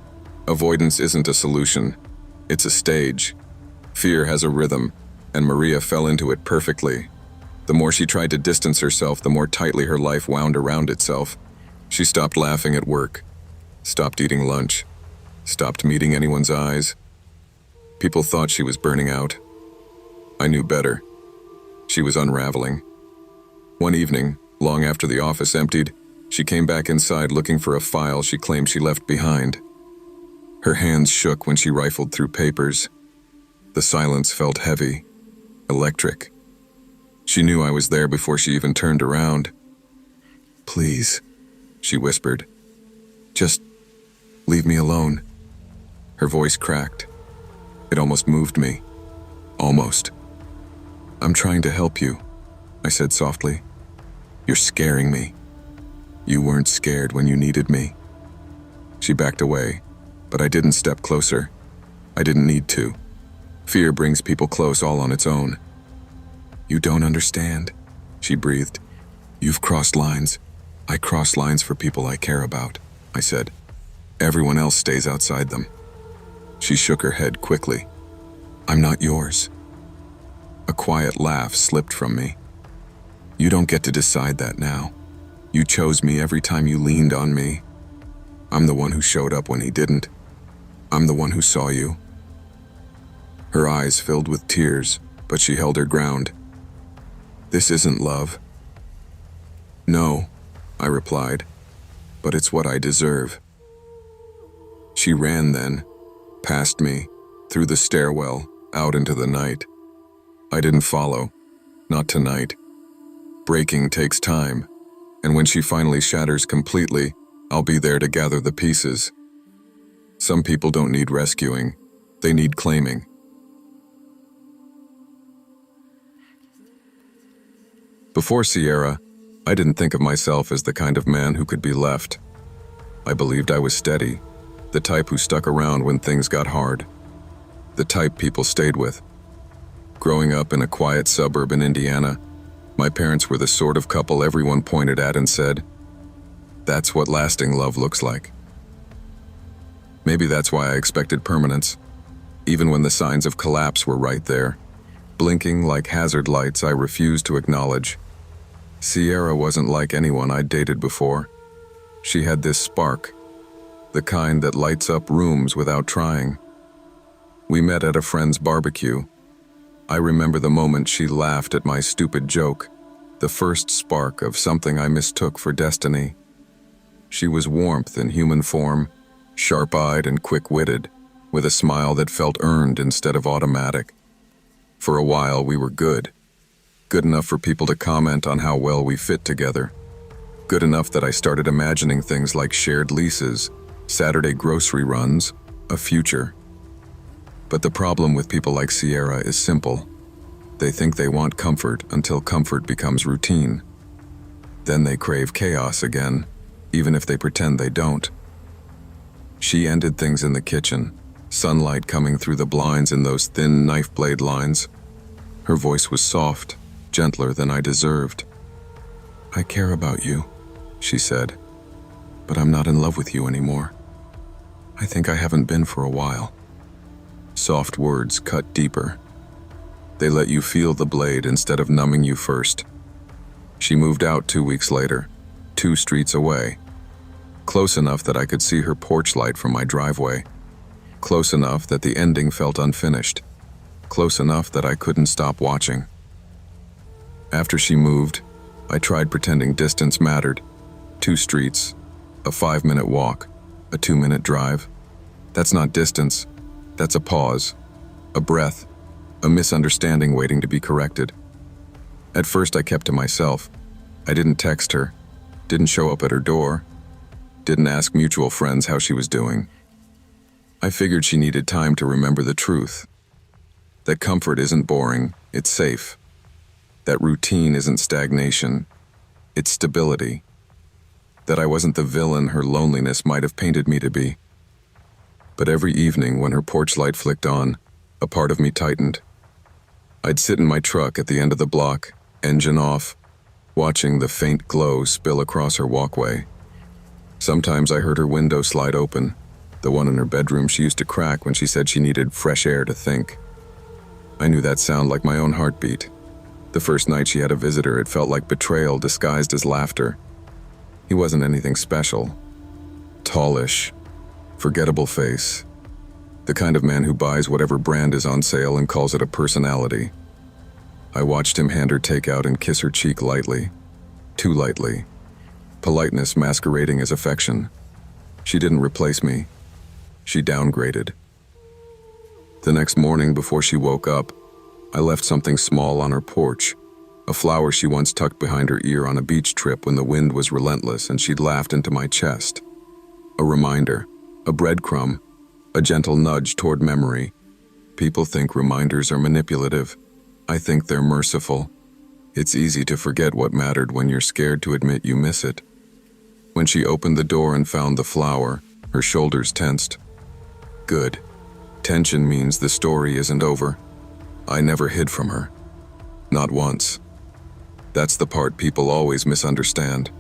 Avoidance isn't a solution, it's a stage. Fear has a rhythm, and Maria fell into it perfectly. The more she tried to distance herself, the more tightly her life wound around itself. She stopped laughing at work, stopped eating lunch, stopped meeting anyone's eyes. People thought she was burning out. I knew better. She was unraveling. One evening, long after the office emptied, she came back inside looking for a file she claimed she left behind. Her hands shook when she rifled through papers. The silence felt heavy, electric. She knew I was there before she even turned around. "Please," she whispered. "Just leave me alone." Her voice cracked. It almost moved me. Almost. "I'm trying to help you," I said softly. "You're scaring me. You weren't scared when you needed me." She backed away, but I didn't step closer. I didn't need to. Fear brings people close all on its own. "You don't understand," she breathed. "You've crossed lines. I cross lines for people I care about," I said. "Everyone else stays outside them." She shook her head quickly. "I'm not yours." A quiet laugh slipped from me. "You don't get to decide that now. You chose me every time you leaned on me. I'm the one who showed up when he didn't. I'm the one who saw you." Her eyes filled with tears, but she held her ground. "This isn't love." "No," I replied, "but it's what I deserve." She ran then, past me, through the stairwell, out into the night. I didn't follow, not tonight. Breaking takes time, and when she finally shatters completely, I'll be there to gather the pieces. Some people don't need rescuing, they need claiming. Before Sierra, I didn't think of myself as the kind of man who could be left. I believed I was steady, the type who stuck around when things got hard, the type people stayed with. Growing up in a quiet suburb in Indiana, my parents were the sort of couple everyone pointed at and said, "That's what lasting love looks like." Maybe that's why I expected permanence, even when the signs of collapse were right there. Blinking like hazard lights I refused to acknowledge. Sierra wasn't like anyone I'd dated before. She had this spark, the kind that lights up rooms without trying. We met at a friend's barbecue. I remember the moment she laughed at my stupid joke, the first spark of something I mistook for destiny. She was warmth in human form, sharp-eyed and quick-witted, with a smile that felt earned instead of automatic. For a while, we were good enough for people to comment on how well we fit together. Good enough that I started imagining things like shared leases, Saturday grocery runs, a future. But the problem with people like Sierra is simple. They think they want comfort until comfort becomes routine. Then they crave chaos again, even if they pretend they don't. She ended things in the kitchen, sunlight coming through the blinds in those thin knife blade lines. Her voice was soft, gentler than I deserved. "I care about you," she said, "but I'm not in love with you anymore. I think I haven't been for a while." Soft words cut deeper. They let you feel the blade instead of numbing you first. She moved out 2 weeks later, 2 streets away. Close enough that I could see her porch light from my driveway. Close enough that the ending felt unfinished. Close enough that I couldn't stop watching. After she moved, I tried pretending distance mattered. 2 streets, a 5-minute walk, a 2-minute drive. That's not distance. That's a pause, a breath, a misunderstanding waiting to be corrected. At first I kept to myself. I didn't text her, didn't show up at her door, didn't ask mutual friends how she was doing. I figured she needed time to remember the truth. That comfort isn't boring, it's safe. That routine isn't stagnation, it's stability. That I wasn't the villain her loneliness might have painted me to be. But every evening when her porch light flicked on, a part of me tightened. I'd sit in my truck at the end of the block, engine off, watching the faint glow spill across her walkway. Sometimes I heard her window slide open, the one in her bedroom she used to crack when she said she needed fresh air to think. I knew that sound like my own heartbeat. The first night she had a visitor, it felt like betrayal disguised as laughter. He wasn't anything special. Tallish, forgettable face. The kind of man who buys whatever brand is on sale and calls it a personality. I watched him hand her takeout and kiss her cheek lightly. Too lightly. Politeness masquerading as affection. She didn't replace me. She downgraded. The next morning before she woke up, I left something small on her porch, a flower she once tucked behind her ear on a beach trip when the wind was relentless and she'd laughed into my chest. A reminder, a breadcrumb, a gentle nudge toward memory. People think reminders are manipulative. I think they're merciful. It's easy to forget what mattered when you're scared to admit you miss it. When she opened the door and found the flower, her shoulders tensed. Good. Tension means the story isn't over. I never hid from her. Not once. That's the part people always misunderstand.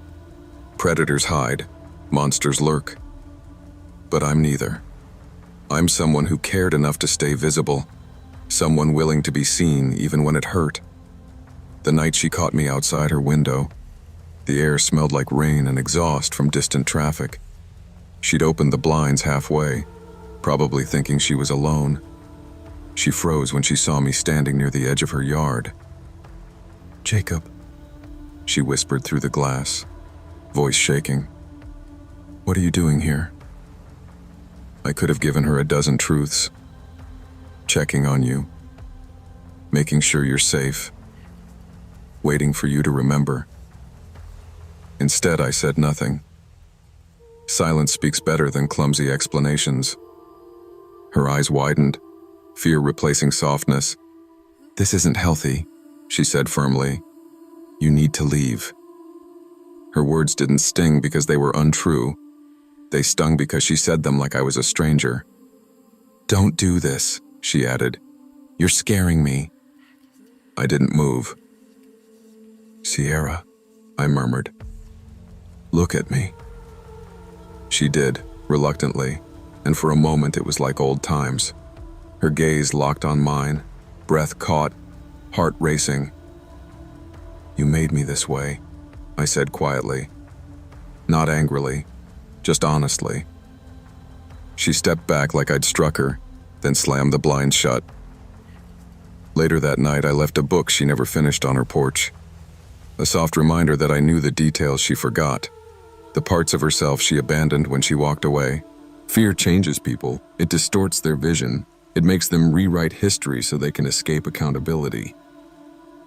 Predators hide, monsters lurk. But I'm neither. I'm someone who cared enough to stay visible, someone willing to be seen even when it hurt. The night she caught me outside her window, the air smelled like rain and exhaust from distant traffic. She'd opened the blinds halfway, probably thinking she was alone. She froze when she saw me standing near the edge of her yard. "Jacob," she whispered through the glass, voice shaking. "What are you doing here?" I could have given her a dozen truths. Checking on you, making sure you're safe, waiting for you to remember. Instead, I said nothing. Silence speaks better than clumsy explanations. Her eyes widened, fear replacing softness. "This isn't healthy," she said firmly. "You need to leave." Her words didn't sting because they were untrue. They stung because she said them like I was a stranger. "Don't do this," she added. "You're scaring me." I didn't move. "Sierra," I murmured. "Look at me." She did, reluctantly, and for a moment it was like old times. Her gaze locked on mine, breath caught, heart racing. "You made me this way," I said quietly. Not angrily, just honestly. She stepped back like I'd struck her, then slammed the blinds shut. Later that night, I left a book she never finished on her porch. A soft reminder that I knew the details she forgot, the parts of herself she abandoned when she walked away. Fear changes people. It distorts their vision. It makes them rewrite history so they can escape accountability.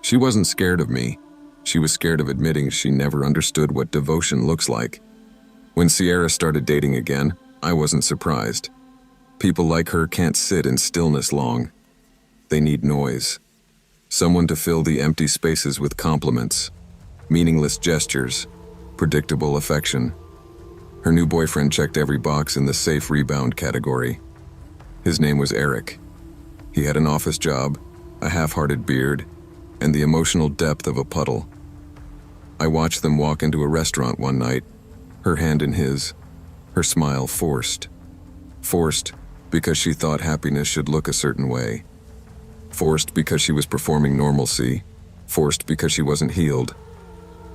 She wasn't scared of me. She was scared of admitting she never understood what devotion looks like. When Sierra started dating again, I wasn't surprised. People like her can't sit in stillness long. They need noise. Someone to fill the empty spaces with compliments, meaningless gestures, predictable affection. Her new boyfriend checked every box in the safe rebound category. His name was Eric. He had an office job, a half-hearted beard, and the emotional depth of a puddle. I watched them walk into a restaurant one night, her hand in his, her smile forced. Forced because she thought happiness should look a certain way. Forced because she was performing normalcy. Forced because she wasn't healed.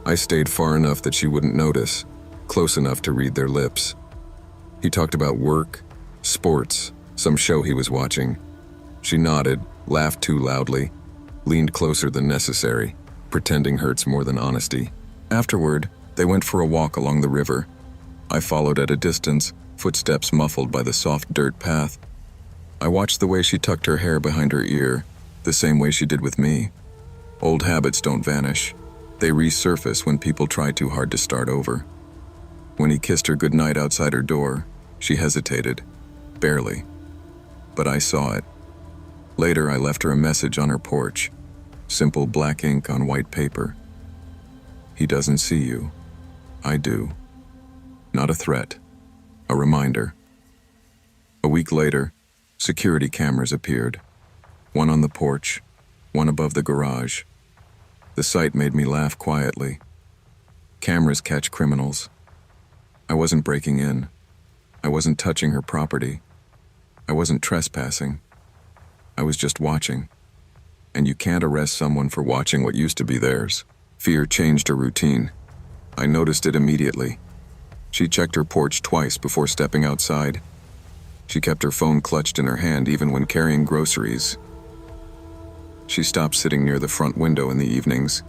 I stayed far enough that she wouldn't notice, close enough to read their lips. He talked about work, sports, some show he was watching. She nodded, laughed too loudly, leaned closer than necessary, pretending hurts more than honesty. Afterward, they went for a walk along the river. I followed at a distance, footsteps muffled by the soft dirt path. I watched the way she tucked her hair behind her ear, the same way she did with me. Old habits don't vanish. They resurface when people try too hard to start over. When he kissed her goodnight outside her door, she hesitated, barely. But I saw it. Later, I left her a message on her porch, simple black ink on white paper. He doesn't see you. I do. Not a threat, a reminder. A week later, security cameras appeared. One on the porch, one above the garage. The sight made me laugh quietly. Cameras catch criminals. I wasn't breaking in. I wasn't touching her property. I wasn't trespassing. I was just watching. And you can't arrest someone for watching what used to be theirs. Fear changed her routine. I noticed it immediately. She checked her porch twice before stepping outside. She kept her phone clutched in her hand even when carrying groceries. She stopped sitting near the front window in the evenings.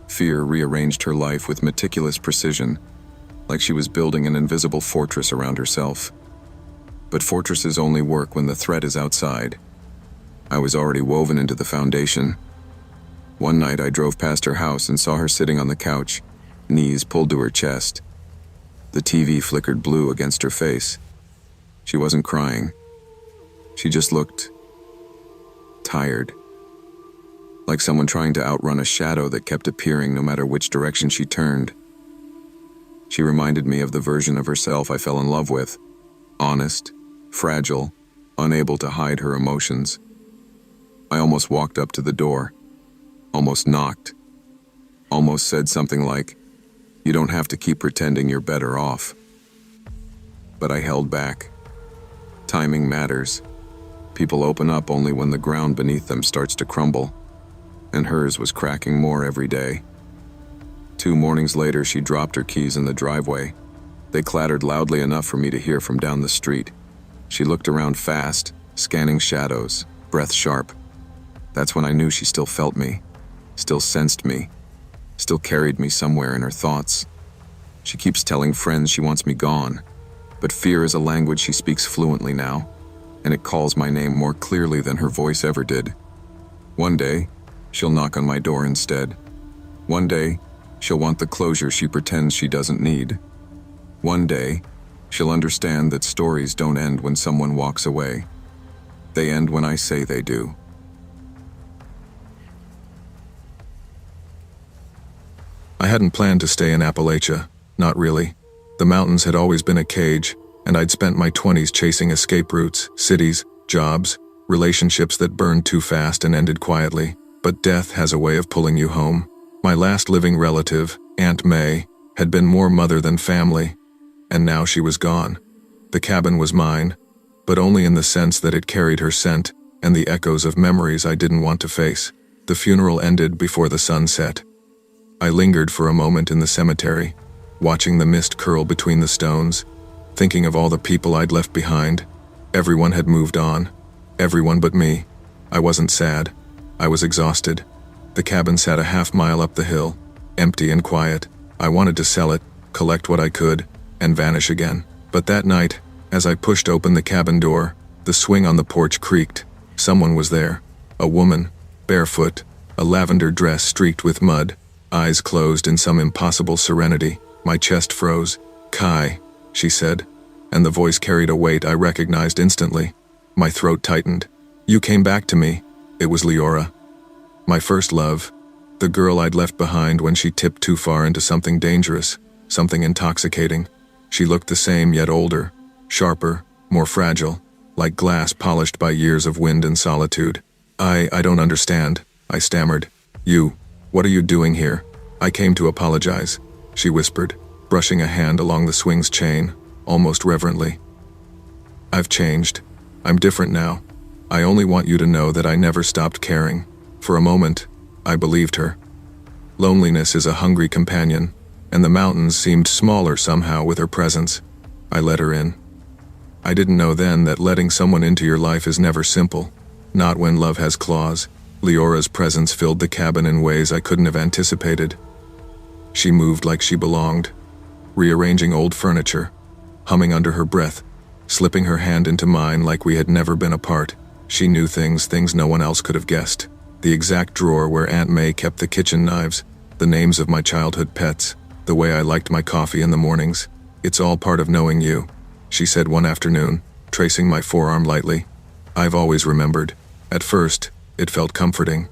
Fear rearranged her life with meticulous precision, like she was building an invisible fortress around herself. But fortresses only work when the threat is outside. I was already woven into the foundation. One night I drove past her house and saw her sitting on the couch, knees pulled to her chest. The TV flickered blue against her face. She wasn't crying. She just looked tired. Like someone trying to outrun a shadow that kept appearing no matter which direction she turned. She reminded me of the version of herself I fell in love with. Honest, fragile, unable to hide her emotions. I almost walked up to the door. Almost knocked. Almost said something like, "You don't have to keep pretending you're better off." But I held back. Timing matters. People open up only when the ground beneath them starts to crumble. And hers was cracking more every day. 2 mornings later, she dropped her keys in the driveway. They clattered loudly enough for me to hear from down the street. She looked around fast, scanning shadows, breath sharp. That's when I knew she still felt me, still sensed me, still carried me somewhere in her thoughts. She keeps telling friends she wants me gone, but fear is a language she speaks fluently now, and it calls my name more clearly than her voice ever did. One day, she'll knock on my door instead. One day, she'll want the closure she pretends she doesn't need. One day, she'll understand that stories don't end when someone walks away. They end when I say they do. I hadn't planned to stay in Appalachia, not really. The mountains had always been a cage, and I'd spent my 20s chasing escape routes, cities, jobs, relationships that burned too fast and ended quietly. But death has a way of pulling you home. My last living relative, Aunt May, had been more mother than family, and now she was gone. The cabin was mine, but only in the sense that it carried her scent and the echoes of memories I didn't want to face. The funeral ended before the sun set. I lingered for a moment in the cemetery, watching the mist curl between the stones, thinking of all the people I'd left behind. Everyone had moved on. Everyone but me. I wasn't sad. I was exhausted. The cabin sat a half-mile up the hill, empty and quiet. I wanted to sell it, collect what I could, and vanish again. But that night, as I pushed open the cabin door, the swing on the porch creaked. Someone was there. A woman, barefoot, a lavender dress streaked with mud, eyes closed in some impossible serenity. My chest froze. "Kai," she said, and the voice carried a weight I recognized instantly. My throat tightened. "You came back to me." It was Leora. My first love. The girl I'd left behind when she tipped too far into something dangerous, something intoxicating. She looked the same yet older, sharper, more fragile, like glass polished by years of wind and solitude. I don't understand," I stammered. What are you doing here?" "I came to apologize," she whispered, brushing a hand along the swing's chain, almost reverently. "I've changed. I'm different now. I only want you to know that I never stopped caring." For a moment, I believed her. Loneliness is a hungry companion, and the mountains seemed smaller somehow with her presence. I let her in. I didn't know then that letting someone into your life is never simple, not when love has claws. Leora's presence filled the cabin in ways I couldn't have anticipated. She moved like she belonged, rearranging old furniture, humming under her breath, slipping her hand into mine like we had never been apart. She knew things no one else could have guessed. The exact drawer where Aunt May kept the kitchen knives, the names of my childhood pets, the way I liked my coffee in the mornings. "It's all part of knowing you," she said one afternoon, tracing my forearm lightly. I've always remembered. At first, it felt comforting.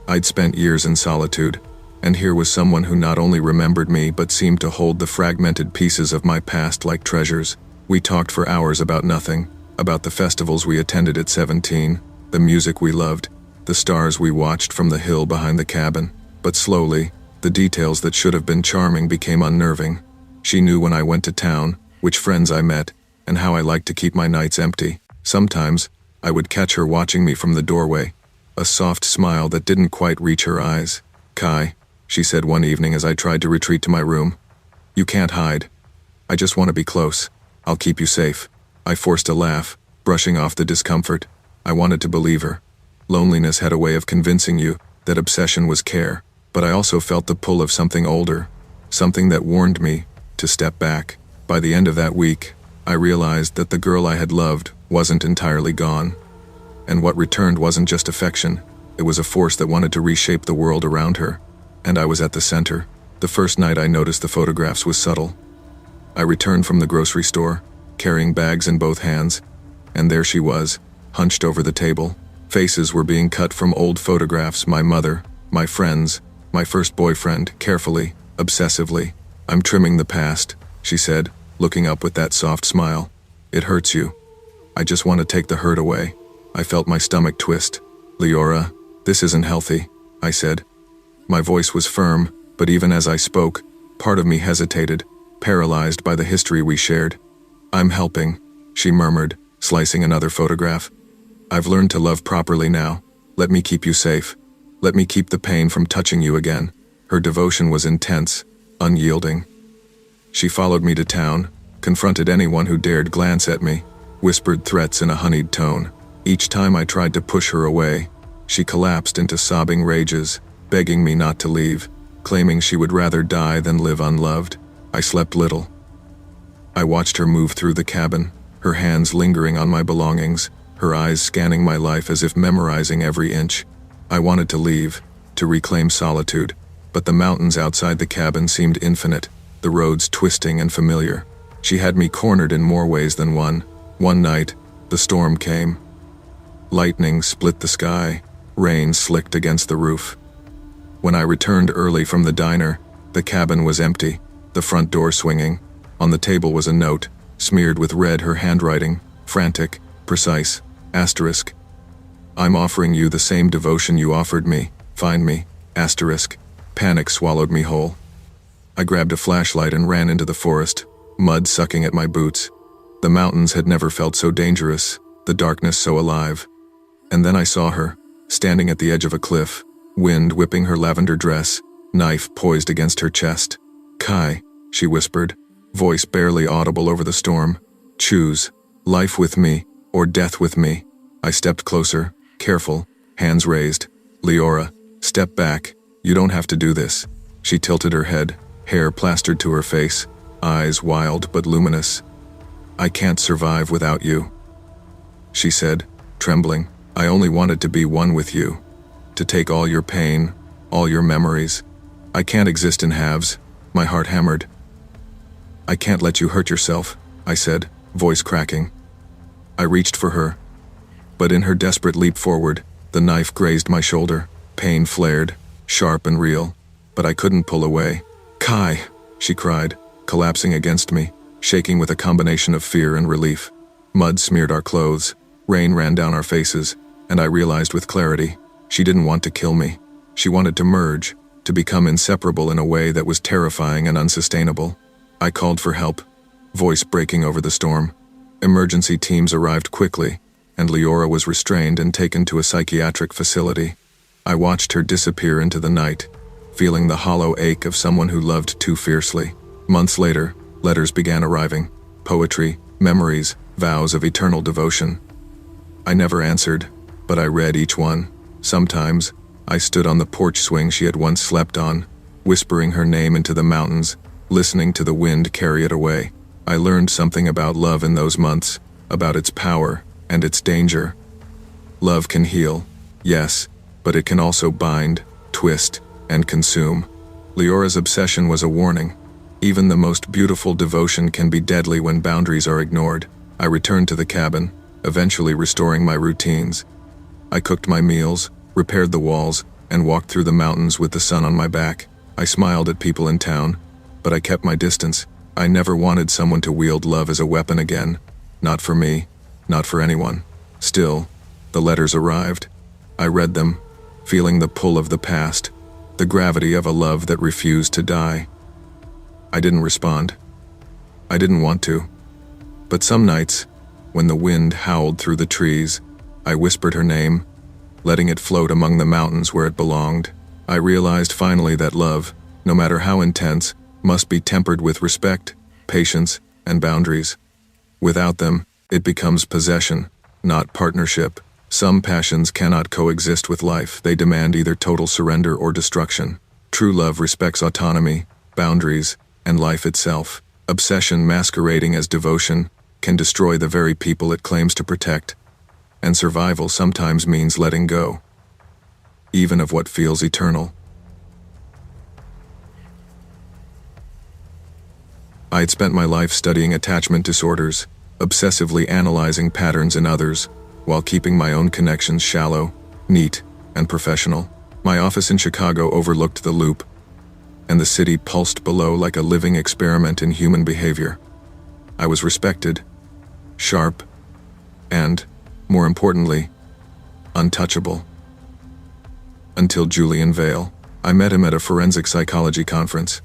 I'd spent years in solitude, and here was someone who not only remembered me but seemed to hold the fragmented pieces of my past like treasures. We talked for hours about nothing, about the festivals we attended at 17, the music we loved, the stars we watched from the hill behind the cabin. But slowly, the details that should have been charming became unnerving. She knew when I went to town, which friends I met, and how I liked to keep my nights empty. Sometimes, I would catch her watching me from the doorway, a soft smile that didn't quite reach her eyes. "Kai," she said one evening as I tried to retreat to my room, "you can't hide. I just want to be close. I'll keep you safe." I forced a laugh, brushing off the discomfort. I wanted to believe her. Loneliness had a way of convincing you that obsession was care, but I also felt the pull of something older, something that warned me to step back. By the end of that week, I realized that the girl I had loved wasn't entirely gone. And what returned wasn't just affection, it was a force that wanted to reshape the world around her. And I was at the center. The first night I noticed the photographs was subtle. I returned from the grocery store, carrying bags in both hands, and there she was, hunched over the table. Faces were being cut from old photographs, my mother, my friends, my first boyfriend, carefully, obsessively. "I'm trimming the past," she said, looking up with that soft smile. "It hurts you. I just want to take the hurt away." I felt my stomach twist. "Leora, this isn't healthy," I said. My voice was firm, but even as I spoke, part of me hesitated, paralyzed by the history we shared. "I'm helping," she murmured, slicing another photograph. "I've learned to love properly now. Let me keep you safe. Let me keep the pain from touching you again." Her devotion was intense, unyielding. She followed me to town, confronted anyone who dared glance at me, whispered threats in a honeyed tone. Each time I tried to push her away, she collapsed into sobbing rages, begging me not to leave, claiming she would rather die than live unloved. I slept little. I watched her move through the cabin, her hands lingering on my belongings, her eyes scanning my life as if memorizing every inch. I wanted to leave, to reclaim solitude, but the mountains outside the cabin seemed infinite, the roads twisting and familiar. She had me cornered in more ways than one. One night, the storm came. Lightning split the sky, rain slicked against the roof. When I returned early from the diner, the cabin was empty, the front door swinging. On the table was a note, smeared with red, her handwriting, frantic, precise, asterisk. "I'm offering you the same devotion you offered me. Find me, asterisk." Panic swallowed me whole. I grabbed a flashlight and ran into the forest, mud sucking at my boots. The mountains had never felt so dangerous, the darkness so alive. And then I saw her, standing at the edge of a cliff, wind whipping her lavender dress, knife poised against her chest. "Kai," she whispered, voice barely audible over the storm. "Choose, life with me, or death with me." I stepped closer, careful, hands raised. "Leora, step back. You don't have to do this." She tilted her head, hair plastered to her face, eyes wild but luminous. "I can't survive without you," she said, trembling. "I only wanted to be one with you, to take all your pain, all your memories. I can't exist in halves," my heart hammered. "I can't let you hurt yourself," I said, voice cracking. I reached for her, but in her desperate leap forward, the knife grazed my shoulder. Pain flared, sharp and real, but I couldn't pull away. "Kai!" she cried, collapsing against me, shaking with a combination of fear and relief. Mud smeared our clothes, rain ran down our faces, and I realized with clarity, she didn't want to kill me. She wanted to merge, to become inseparable in a way that was terrifying and unsustainable. I called for help, voice breaking over the storm. Emergency teams arrived quickly, and Leora was restrained and taken to a psychiatric facility. I watched her disappear into the night, feeling the hollow ache of someone who loved too fiercely. Months later, letters began arriving, poetry, memories, vows of eternal devotion. I never answered, but I read each one. Sometimes, I stood on the porch swing she had once slept on, whispering her name into the mountains, listening to the wind carry it away. I learned something about love in those months, about its power and its danger. Love can heal, yes, but it can also bind, twist, and consume. Leora's obsession was a warning. Even the most beautiful devotion can be deadly when boundaries are ignored. I returned to the cabin, eventually restoring my routines. I cooked my meals, repaired the walls, and walked through the mountains with the sun on my back. I smiled at people in town, but I kept my distance. I never wanted someone to wield love as a weapon again. Not for me, not for anyone. Still, the letters arrived. I read them, feeling the pull of the past, the gravity of a love that refused to die. I didn't respond. I didn't want to. But some nights, when the wind howled through the trees, I whispered her name, letting it float among the mountains where it belonged. I realized finally that love, no matter how intense, must be tempered with respect, patience, and boundaries. Without them, it becomes possession, not partnership. Some passions cannot coexist with life. They demand either total surrender or destruction. True love respects autonomy, boundaries, and life itself. Obsession masquerading as devotion can destroy the very people it claims to protect. And survival sometimes means letting go, even of what feels eternal. I had spent my life studying attachment disorders, obsessively analyzing patterns in others, while keeping my own connections shallow, neat, and professional. My office in Chicago overlooked the Loop, and the city pulsed below like a living experiment in human behavior. I was respected, sharp, and, more importantly, untouchable. Until Julian Vale. I met him at a forensic psychology conference.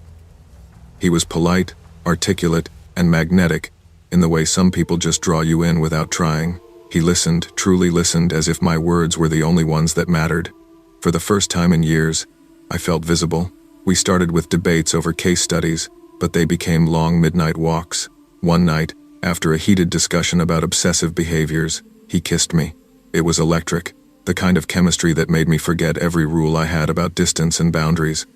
He was polite, articulate, and magnetic in the way some people just draw you in without trying. He listened, truly listened, as if my words were the only ones that mattered. For the first time in years, I felt visible. We started with debates over case studies, but they became long midnight walks. One night, after a heated discussion about obsessive behaviors, he kissed me. It was electric, the kind of chemistry that made me forget every rule I had about distance and boundaries.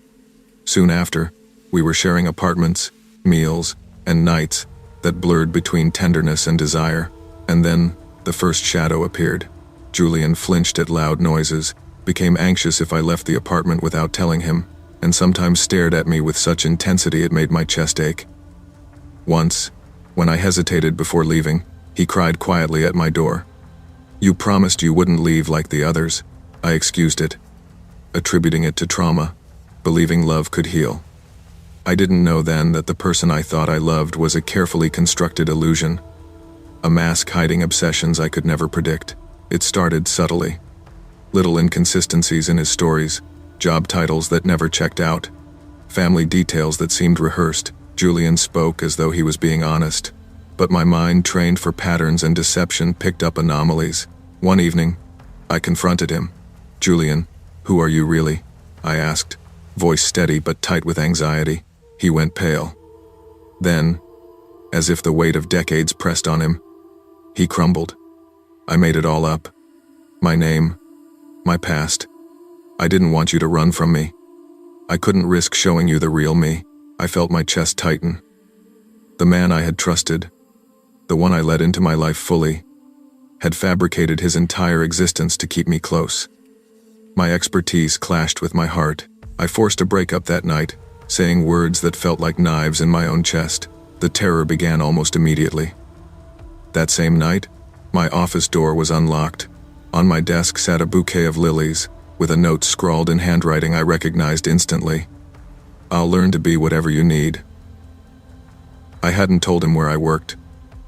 Soon after, we were sharing apartments, meals, and nights that blurred between tenderness and desire. And then, the first shadow appeared. Julian flinched at loud noises, became anxious if I left the apartment without telling him, and sometimes stared at me with such intensity it made my chest ache. Once, when I hesitated before leaving, he cried quietly at my door. "You promised you wouldn't leave like the others." I excused it, attributing it to trauma, believing love could heal. I didn't know then that the person I thought I loved was a carefully constructed illusion, a mask hiding obsessions I could never predict. It started subtly. Little inconsistencies in his stories, job titles that never checked out, family details that seemed rehearsed. Julian spoke as though he was being honest, but my mind, trained for patterns and deception, picked up anomalies. One evening, I confronted him. "Julian, who are you really?" I asked, voice steady but tight with anxiety. He went pale. Then, as if the weight of decades pressed on him, he crumbled. I made it all up. My name, my past. I didn't want you to run from me. I couldn't risk showing you the real me. I felt my chest tighten. The man I had trusted, the one I let into my life fully, had fabricated his entire existence to keep me close. My expertise clashed with my heart. I forced a breakup that night, saying words that felt like knives in my own chest. The terror began almost immediately. That same night, my office door was unlocked. On my desk sat a bouquet of lilies, with a note scrawled in handwriting I recognized instantly. "I'll learn to be whatever you need." I hadn't told him where I worked.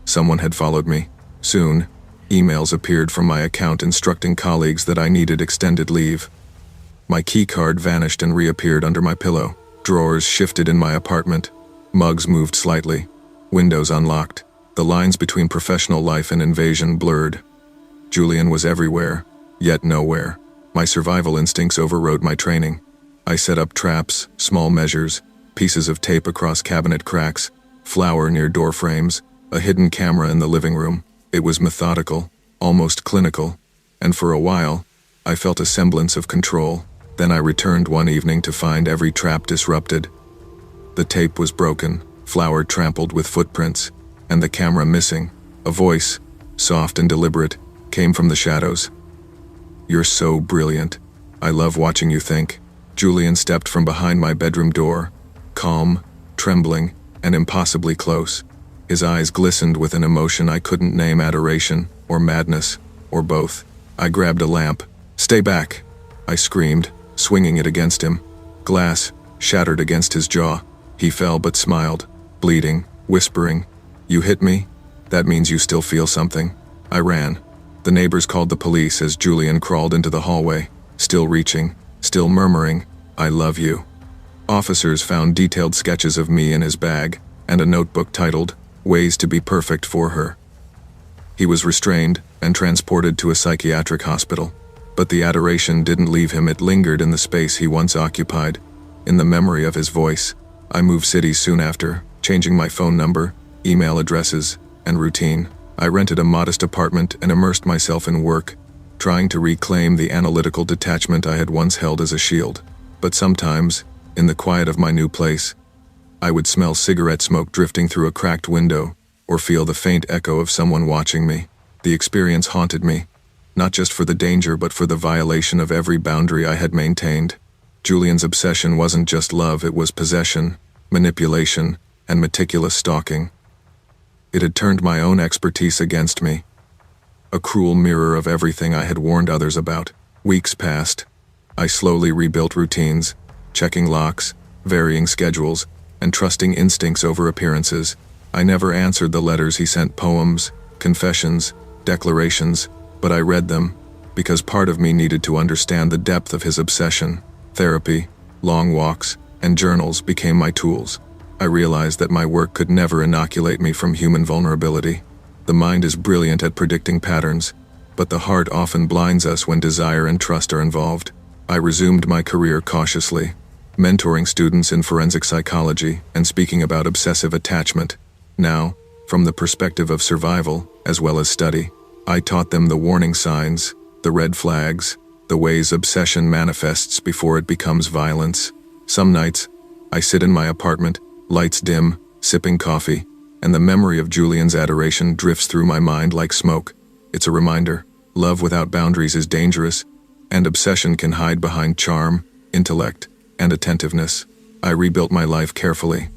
Someone had followed me. Soon, emails appeared from my account instructing colleagues that I needed extended leave. My key card vanished and reappeared under my pillow. Drawers shifted in my apartment. Mugs moved slightly. Windows unlocked. The lines between professional life and invasion blurred. Julian was everywhere, yet nowhere. My survival instincts overrode my training. I set up traps, small measures, pieces of tape across cabinet cracks, flour near door frames, a hidden camera in the living room. It was methodical, almost clinical, and for a while, I felt a semblance of control. Then I returned one evening to find every trap disrupted. The tape was broken, flour trampled with footprints, and the camera missing. A voice, soft and deliberate, came from the shadows. "You're so brilliant. I love watching you think." Julian stepped from behind my bedroom door, calm, trembling, and impossibly close. His eyes glistened with an emotion I couldn't name: adoration, or madness, or both. I grabbed a lamp. "Stay back!" I screamed, swinging it against him. Glass shattered against his jaw. He fell but smiled, bleeding, whispering, "You hit me? That means you still feel something." I ran. The neighbors called the police as Julian crawled into the hallway, still reaching, still murmuring, "I love you." Officers found detailed sketches of me in his bag, and a notebook titled, "Ways to be Perfect for Her." He was restrained and transported to a psychiatric hospital. But the adoration didn't leave him. It lingered in the space he once occupied, in the memory of his voice. I moved cities soon after, changing my phone number, email addresses, and routine. I rented a modest apartment and immersed myself in work, trying to reclaim the analytical detachment I had once held as a shield. But sometimes, in the quiet of my new place, I would smell cigarette smoke drifting through a cracked window, or feel the faint echo of someone watching me. The experience haunted me, not just for the danger but for the violation of every boundary I had maintained. Julian's obsession wasn't just love, it was possession, manipulation, and meticulous stalking. It had turned my own expertise against me, a cruel mirror of everything I had warned others about. Weeks passed. I slowly rebuilt routines, checking locks, varying schedules, and trusting instincts over appearances. I never answered the letters he sent: poems, confessions, declarations, but I read them, because part of me needed to understand the depth of his obsession. Therapy, long walks, and journals became my tools. I realized that my work could never inoculate me from human vulnerability. The mind is brilliant at predicting patterns, but the heart often blinds us when desire and trust are involved. I resumed my career cautiously, mentoring students in forensic psychology and speaking about obsessive attachment. Now, from the perspective of survival as well as study, I taught them the warning signs, the red flags, the ways obsession manifests before it becomes violence. Some nights, I sit in my apartment, lights dim, sipping coffee, and the memory of Julian's adoration drifts through my mind like smoke. It's a reminder: love without boundaries is dangerous, and obsession can hide behind charm, intellect, and attentiveness. I rebuilt my life carefully,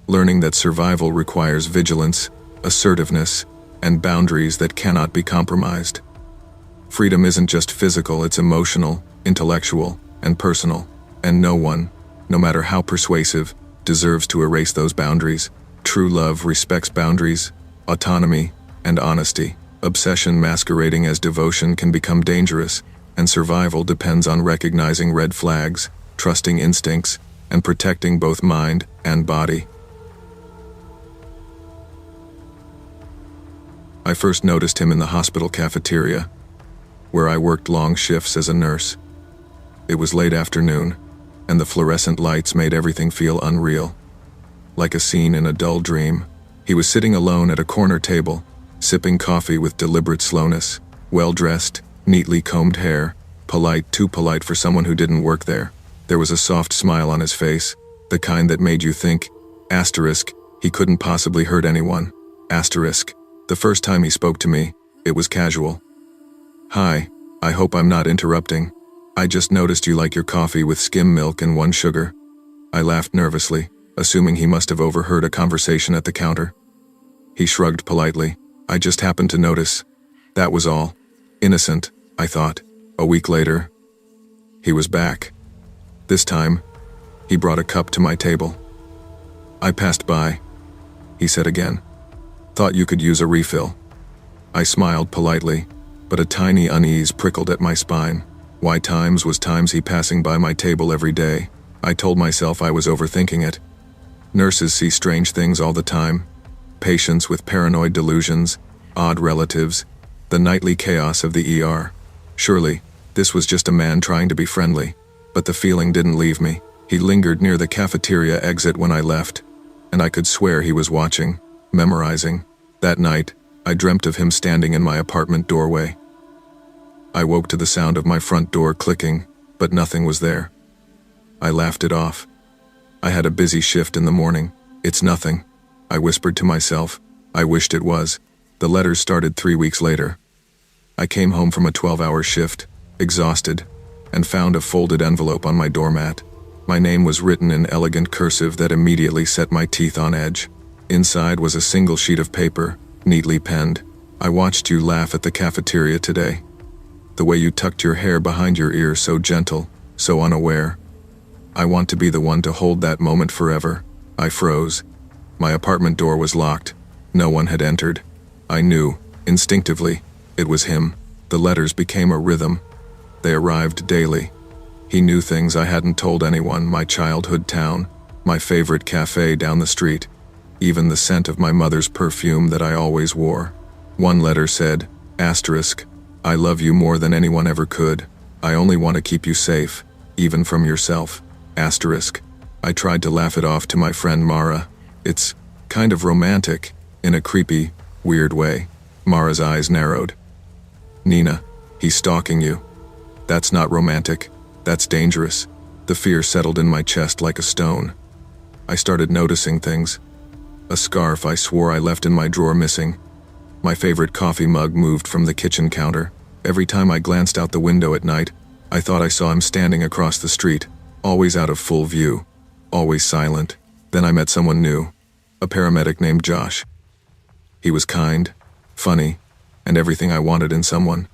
learning that survival requires vigilance, assertiveness, and boundaries that cannot be compromised. Freedom isn't just physical, it's emotional, intellectual, and personal, and no one, no matter how persuasive, deserves to erase those boundaries. True love respects boundaries, autonomy, and honesty. Obsession masquerading as devotion can become dangerous, and survival depends on recognizing red flags, trusting instincts, and protecting both mind and body. I first noticed him in the hospital cafeteria, where I worked long shifts as a nurse. It was late afternoon, and the fluorescent lights made everything feel unreal. Like a scene in a dull dream, he was sitting alone at a corner table, sipping coffee with deliberate slowness, well-dressed, neatly combed hair, polite, too polite for someone who didn't work there. There was a soft smile on his face, the kind that made you think, asterisk, he couldn't possibly hurt anyone, asterisk. The first time he spoke to me, it was casual. "Hi, I hope I'm not interrupting. I just noticed you like your coffee with skim milk and 1 sugar." I laughed nervously, assuming he must have overheard a conversation at the counter. He shrugged politely. "I just happened to notice. That was all. Innocent, I thought." A week later, he was back. This time, he brought a cup to my table. "I passed by," he said again. "Thought you could use a refill." I smiled politely, but a tiny unease prickled at my spine. Why times was times he passing by my table every day. I told myself I was overthinking it. Nurses see strange things all the time. Patients with paranoid delusions, odd relatives, the nightly chaos of the ER. Surely, this was just a man trying to be friendly, but the feeling didn't leave me. He lingered near the cafeteria exit when I left, and I could swear he was watching, memorizing. That night, I dreamt of him standing in my apartment doorway. I woke to the sound of my front door clicking, but nothing was there. I laughed it off. I had a busy shift in the morning. "It's nothing," I whispered to myself. I wished it was. The letters started 3 weeks later. I came home from a 12-hour shift, exhausted, and found a folded envelope on my doormat. My name was written in elegant cursive that immediately set my teeth on edge. Inside was a single sheet of paper, neatly penned. "I watched you laugh at the cafeteria today. The way you tucked your hair behind your ear, so gentle, so unaware. I want to be the one to hold that moment forever." I froze. My apartment door was locked. No one had entered. I knew, instinctively, it was him. The letters became a rhythm. They arrived daily. He knew things I hadn't told anyone, my childhood town, my favorite cafe down the street, even the scent of my mother's perfume that I always wore. One letter said, asterisk, "I love you more than anyone ever could. I only want to keep you safe, even from yourself." Asterisk. I tried to laugh it off to my friend Mara. "It's kind of romantic, in a creepy, weird way." Mara's eyes narrowed. "Nina, he's stalking you. That's not romantic. That's dangerous." The fear settled in my chest like a stone. I started noticing things. A scarf I swore I left in my drawer missing. My favorite coffee mug moved from the kitchen counter. Every time I glanced out the window at night, I thought I saw him standing across the street, always out of full view, always silent. Then I met someone new, a paramedic named Josh. He was kind, funny, and everything I wanted in someone.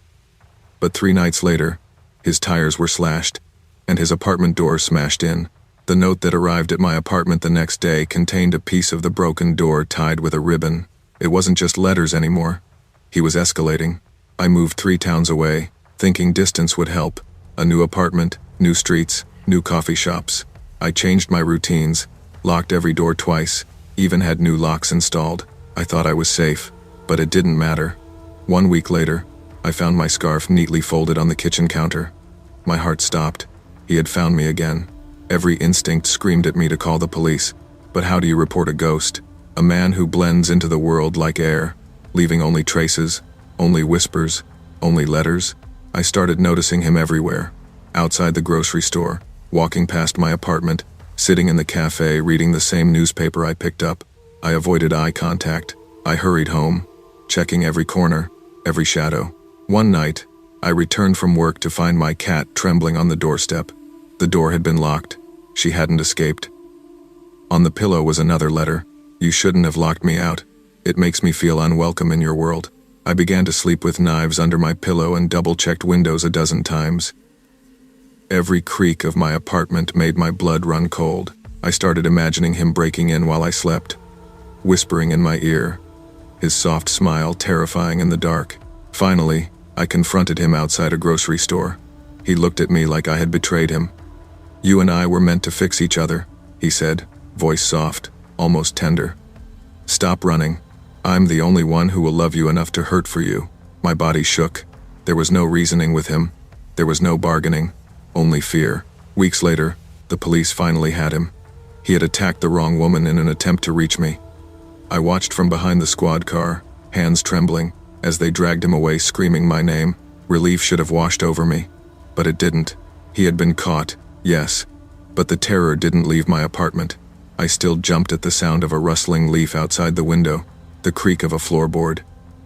But 3 nights later, his tires were slashed, and his apartment door smashed in. The note that arrived at my apartment the next day contained a piece of the broken door tied with a ribbon. It wasn't just letters anymore. He was escalating. I moved 3 towns away, thinking distance would help. A new apartment, new streets, new coffee shops. I changed my routines, locked every door twice, even had new locks installed. I thought I was safe, but it didn't matter. 1 week later, I found my scarf neatly folded on the kitchen counter. My heart stopped. He had found me again. Every instinct screamed at me to call the police. But how do you report a ghost? A man who blends into the world like air, leaving only traces, only whispers, only letters? I started noticing him everywhere. Outside the grocery store, walking past my apartment, sitting in the cafe reading the same newspaper I picked up. I avoided eye contact. I hurried home, checking every corner, every shadow. One night, I returned from work to find my cat trembling on the doorstep. The door had been locked. She hadn't escaped. On the pillow was another letter. "You shouldn't have locked me out. It makes me feel unwelcome in your world." I began to sleep with knives under my pillow and double-checked windows a dozen times. Every creak of my apartment made my blood run cold. I started imagining him breaking in while I slept, whispering in my ear, his soft smile terrifying in the dark. Finally, I confronted him outside a grocery store. He looked at me like I had betrayed him. "You and I were meant to fix each other," he said, voice soft, almost tender. "Stop running. I'm the only one who will love you enough to hurt for you." My body shook. There was no reasoning with him. There was no bargaining, only fear. Weeks later, The police finally had him. He had attacked the wrong woman in an attempt to reach me. I watched from behind the squad car, hands trembling, as they dragged him away screaming my name. Relief should have washed over me. But it didn't. He had been caught, yes. But the terror didn't leave my apartment. I still jumped at the sound of a rustling leaf outside the window, the creak of a floorboard.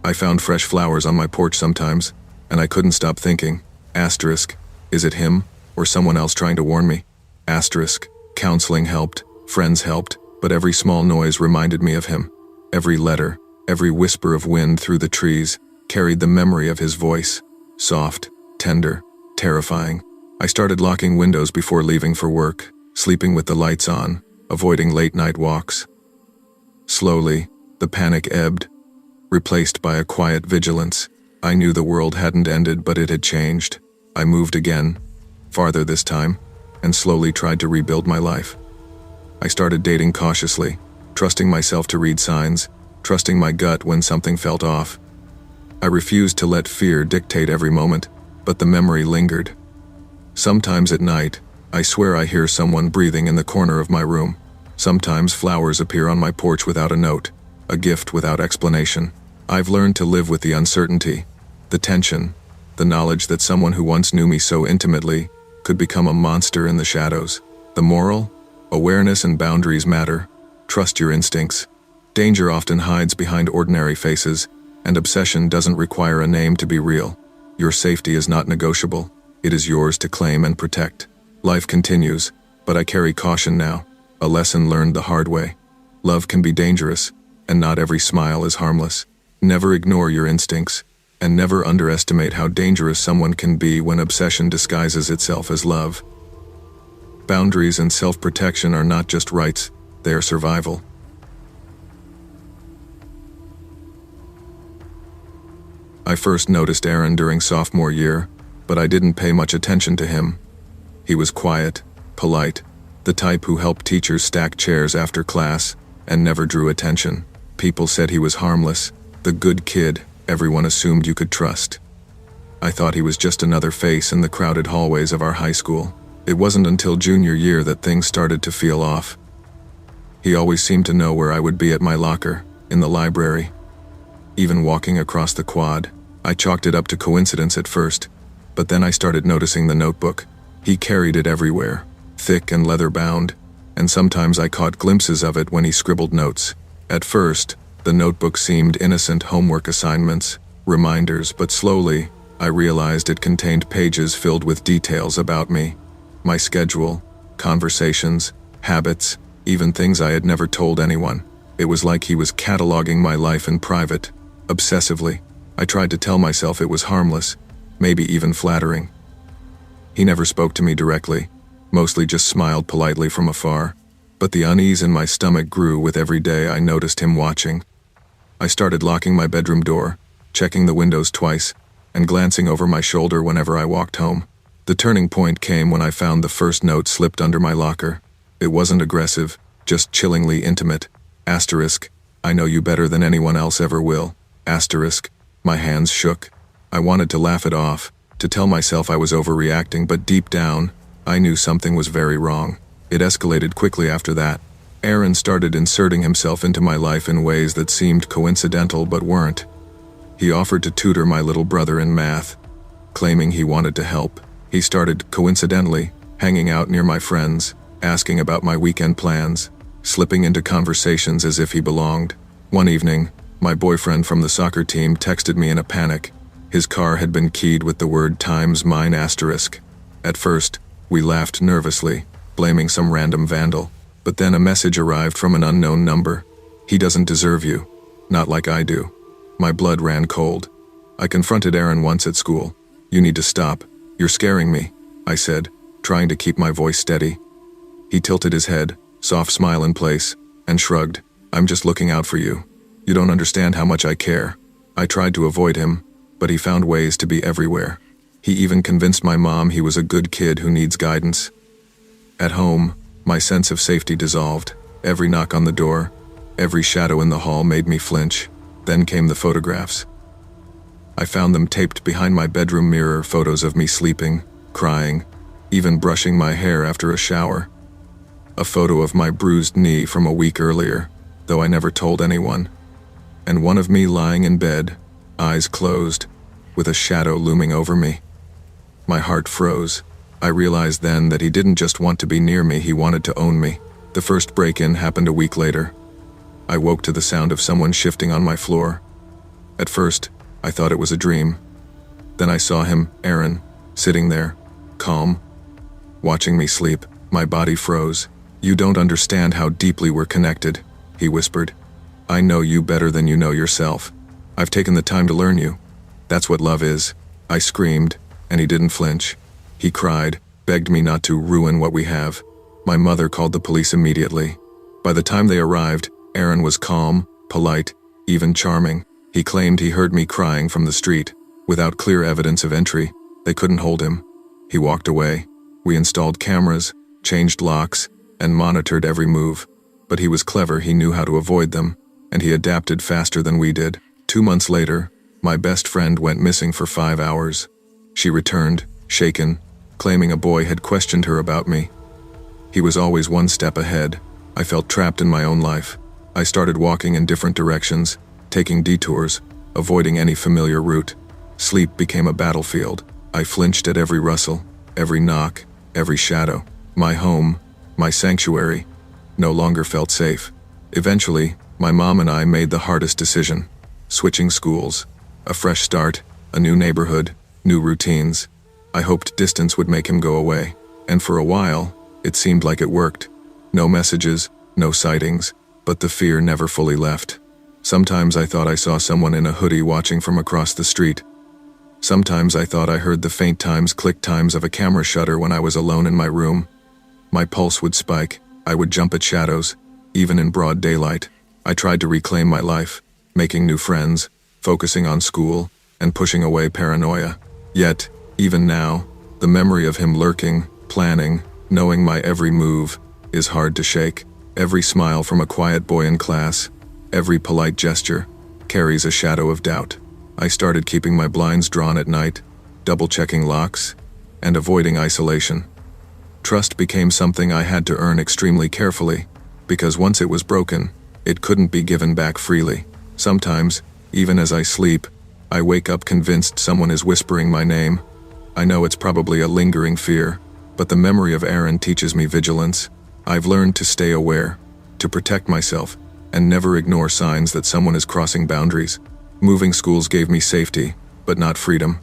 I found fresh flowers on my porch sometimes, and I couldn't stop thinking, asterisk, is it him, or someone else trying to warn me? Asterisk, counseling helped, friends helped, but every small noise reminded me of him. Every letter, every whisper of wind through the trees, carried the memory of his voice. Soft, tender, terrifying. I started locking windows before leaving for work, sleeping with the lights on, avoiding late-night walks. Slowly, the panic ebbed, replaced by a quiet vigilance. I knew the world hadn't ended, but it had changed. I moved again, farther this time, and slowly tried to rebuild my life. I started dating cautiously, trusting myself to read signs, trusting my gut when something felt off. I refused to let fear dictate every moment, but the memory lingered. Sometimes at night, I swear I hear someone breathing in the corner of my room. Sometimes flowers appear on my porch without a note, a gift without explanation. I've learned to live with the uncertainty, the tension, the knowledge that someone who once knew me so intimately could become a monster in the shadows. The moral? Awareness and boundaries matter. Trust your instincts. Danger often hides behind ordinary faces, and obsession doesn't require a name to be real. Your safety is not negotiable. It is yours to claim and protect. Life continues, but I carry caution now, a lesson learned the hard way. Love can be dangerous, and not every smile is harmless. Never ignore your instincts, and never underestimate how dangerous someone can be when obsession disguises itself as love. Boundaries and self-protection are not just rights, they are survival. I first noticed Aaron during sophomore year, but I didn't pay much attention to him. He was quiet, polite, the type who helped teachers stack chairs after class, and never drew attention. People said he was harmless, the good kid everyone assumed you could trust. I thought he was just another face in the crowded hallways of our high school. It wasn't until junior year that things started to feel off. He always seemed to know where I would be at my locker, in the library. Even walking across the quad, I chalked it up to coincidence at first, but then I started noticing the notebook. He carried it everywhere, thick and leather-bound, and sometimes I caught glimpses of it when he scribbled notes. At first, the notebook seemed innocent homework assignments, reminders, but slowly, I realized it contained pages filled with details about me. My schedule, conversations, habits, even things I had never told anyone. It was like he was cataloging my life in private, obsessively. I tried to tell myself it was harmless, maybe even flattering. He never spoke to me directly, mostly just smiled politely from afar, but the unease in my stomach grew with every day I noticed him watching. I started locking my bedroom door, checking the windows twice, and glancing over my shoulder whenever I walked home. The turning point came when I found the first note slipped under my locker. It wasn't aggressive, just chillingly intimate. Asterisk, I know you better than anyone else ever will. Asterisk, my hands shook. I wanted to laugh it off, to tell myself I was overreacting, but deep down, I knew something was very wrong. It escalated quickly after that. Aaron started inserting himself into my life in ways that seemed coincidental but weren't. He offered to tutor my little brother in math, claiming he wanted to help. He started, coincidentally, hanging out near my friends, asking about my weekend plans, slipping into conversations as if he belonged. One evening, my boyfriend from the soccer team texted me in a panic. His car had been keyed with the word times mine asterisk. At first, we laughed nervously, blaming some random vandal. But then a message arrived from an unknown number. He doesn't deserve you. Not like I do. My blood ran cold. I confronted Aaron once at school. You need to stop. You're scaring me, I said, trying to keep my voice steady. He tilted his head, soft smile in place, and shrugged. I'm just looking out for you. You don't understand how much I care. I tried to avoid him, but he found ways to be everywhere. He even convinced my mom he was a good kid who needs guidance. At home, my sense of safety dissolved. Every knock on the door, every shadow in the hall made me flinch. Then came the photographs. I found them taped behind my bedroom mirror, photos of me sleeping, crying, even brushing my hair after a shower. A photo of my bruised knee from a week earlier, though I never told anyone. And one of me lying in bed, eyes closed, with a shadow looming over me. My heart froze. I realized then that he didn't just want to be near me, he wanted to own me. The first break-in happened a week later. I woke to the sound of someone shifting on my floor. At first, I thought it was a dream. Then I saw him, Aaron, sitting there, calm, watching me sleep. My body froze. "You don't understand how deeply we're connected," he whispered. "I know you better than you know yourself. I've taken the time to learn you. That's what love is." I screamed, and he didn't flinch. He cried, begged me not to ruin what we have. My mother called the police immediately. By the time they arrived, Aaron was calm, polite, even charming. He claimed he heard me crying from the street. Without clear evidence of entry, they couldn't hold him. He walked away. We installed cameras, changed locks, and monitored every move. But he was clever, he knew how to avoid them, and he adapted faster than we did. 2 months later, my best friend went missing for 5 hours. She returned, shaken, claiming a boy had questioned her about me. He was always one step ahead. I felt trapped in my own life. I started walking in different directions, taking detours, avoiding any familiar route. Sleep became a battlefield. I flinched at every rustle, every knock, every shadow. My home, my sanctuary, no longer felt safe. Eventually, my mom and I made the hardest decision. Switching schools, a fresh start, a new neighborhood, new routines. I hoped distance would make him go away, and for a while, it seemed like it worked. No messages, no sightings, but the fear never fully left. Sometimes I thought I saw someone in a hoodie watching from across the street. Sometimes I thought I heard the faint click times of a camera shutter when I was alone in my room. My pulse would spike. I would jump at shadows, even in broad daylight. I tried to reclaim my life, making new friends, focusing on school, and pushing away paranoia. Yet, even now, the memory of him lurking, planning, knowing my every move, is hard to shake. Every smile from a quiet boy in class, every polite gesture, carries a shadow of doubt. I started keeping my blinds drawn at night, double-checking locks, and avoiding isolation. Trust became something I had to earn extremely carefully, because once it was broken, it couldn't be given back freely. Sometimes, even as I sleep, I wake up convinced someone is whispering my name. I know it's probably a lingering fear, but the memory of Aaron teaches me vigilance. I've learned to stay aware, to protect myself, and never ignore signs that someone is crossing boundaries. Moving schools gave me safety, but not freedom.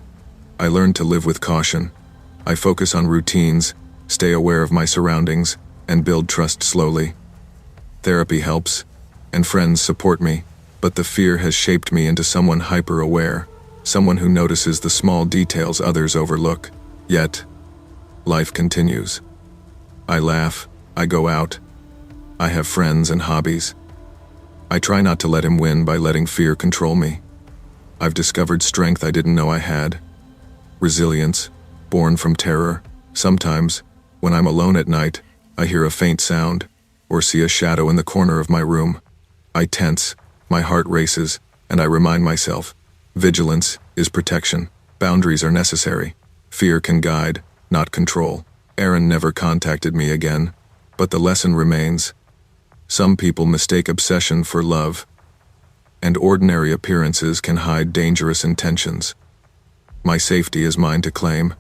I learned to live with caution. I focus on routines, stay aware of my surroundings, and build trust slowly. Therapy helps, and friends support me, but the fear has shaped me into someone hyper-aware, someone who notices the small details others overlook. Yet, life continues. I laugh, I go out, I have friends and hobbies. I try not to let him win by letting fear control me. I've discovered strength I didn't know I had. Resilience, born from terror. Sometimes, when I'm alone at night, I hear a faint sound, or see a shadow in the corner of my room. I tense, my heart races, and I remind myself, vigilance is protection. Boundaries are necessary. Fear can guide, not control. Aaron never contacted me again, but the lesson remains. Some people mistake obsession for love, and ordinary appearances can hide dangerous intentions. My safety is mine to claim,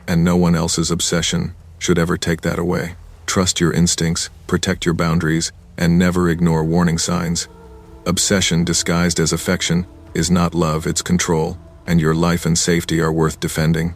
and no one else's obsession should ever take that away. Trust your instincts, protect your boundaries, and never ignore warning signs. Obsession disguised as affection is not love, it's control, and your life and safety are worth defending.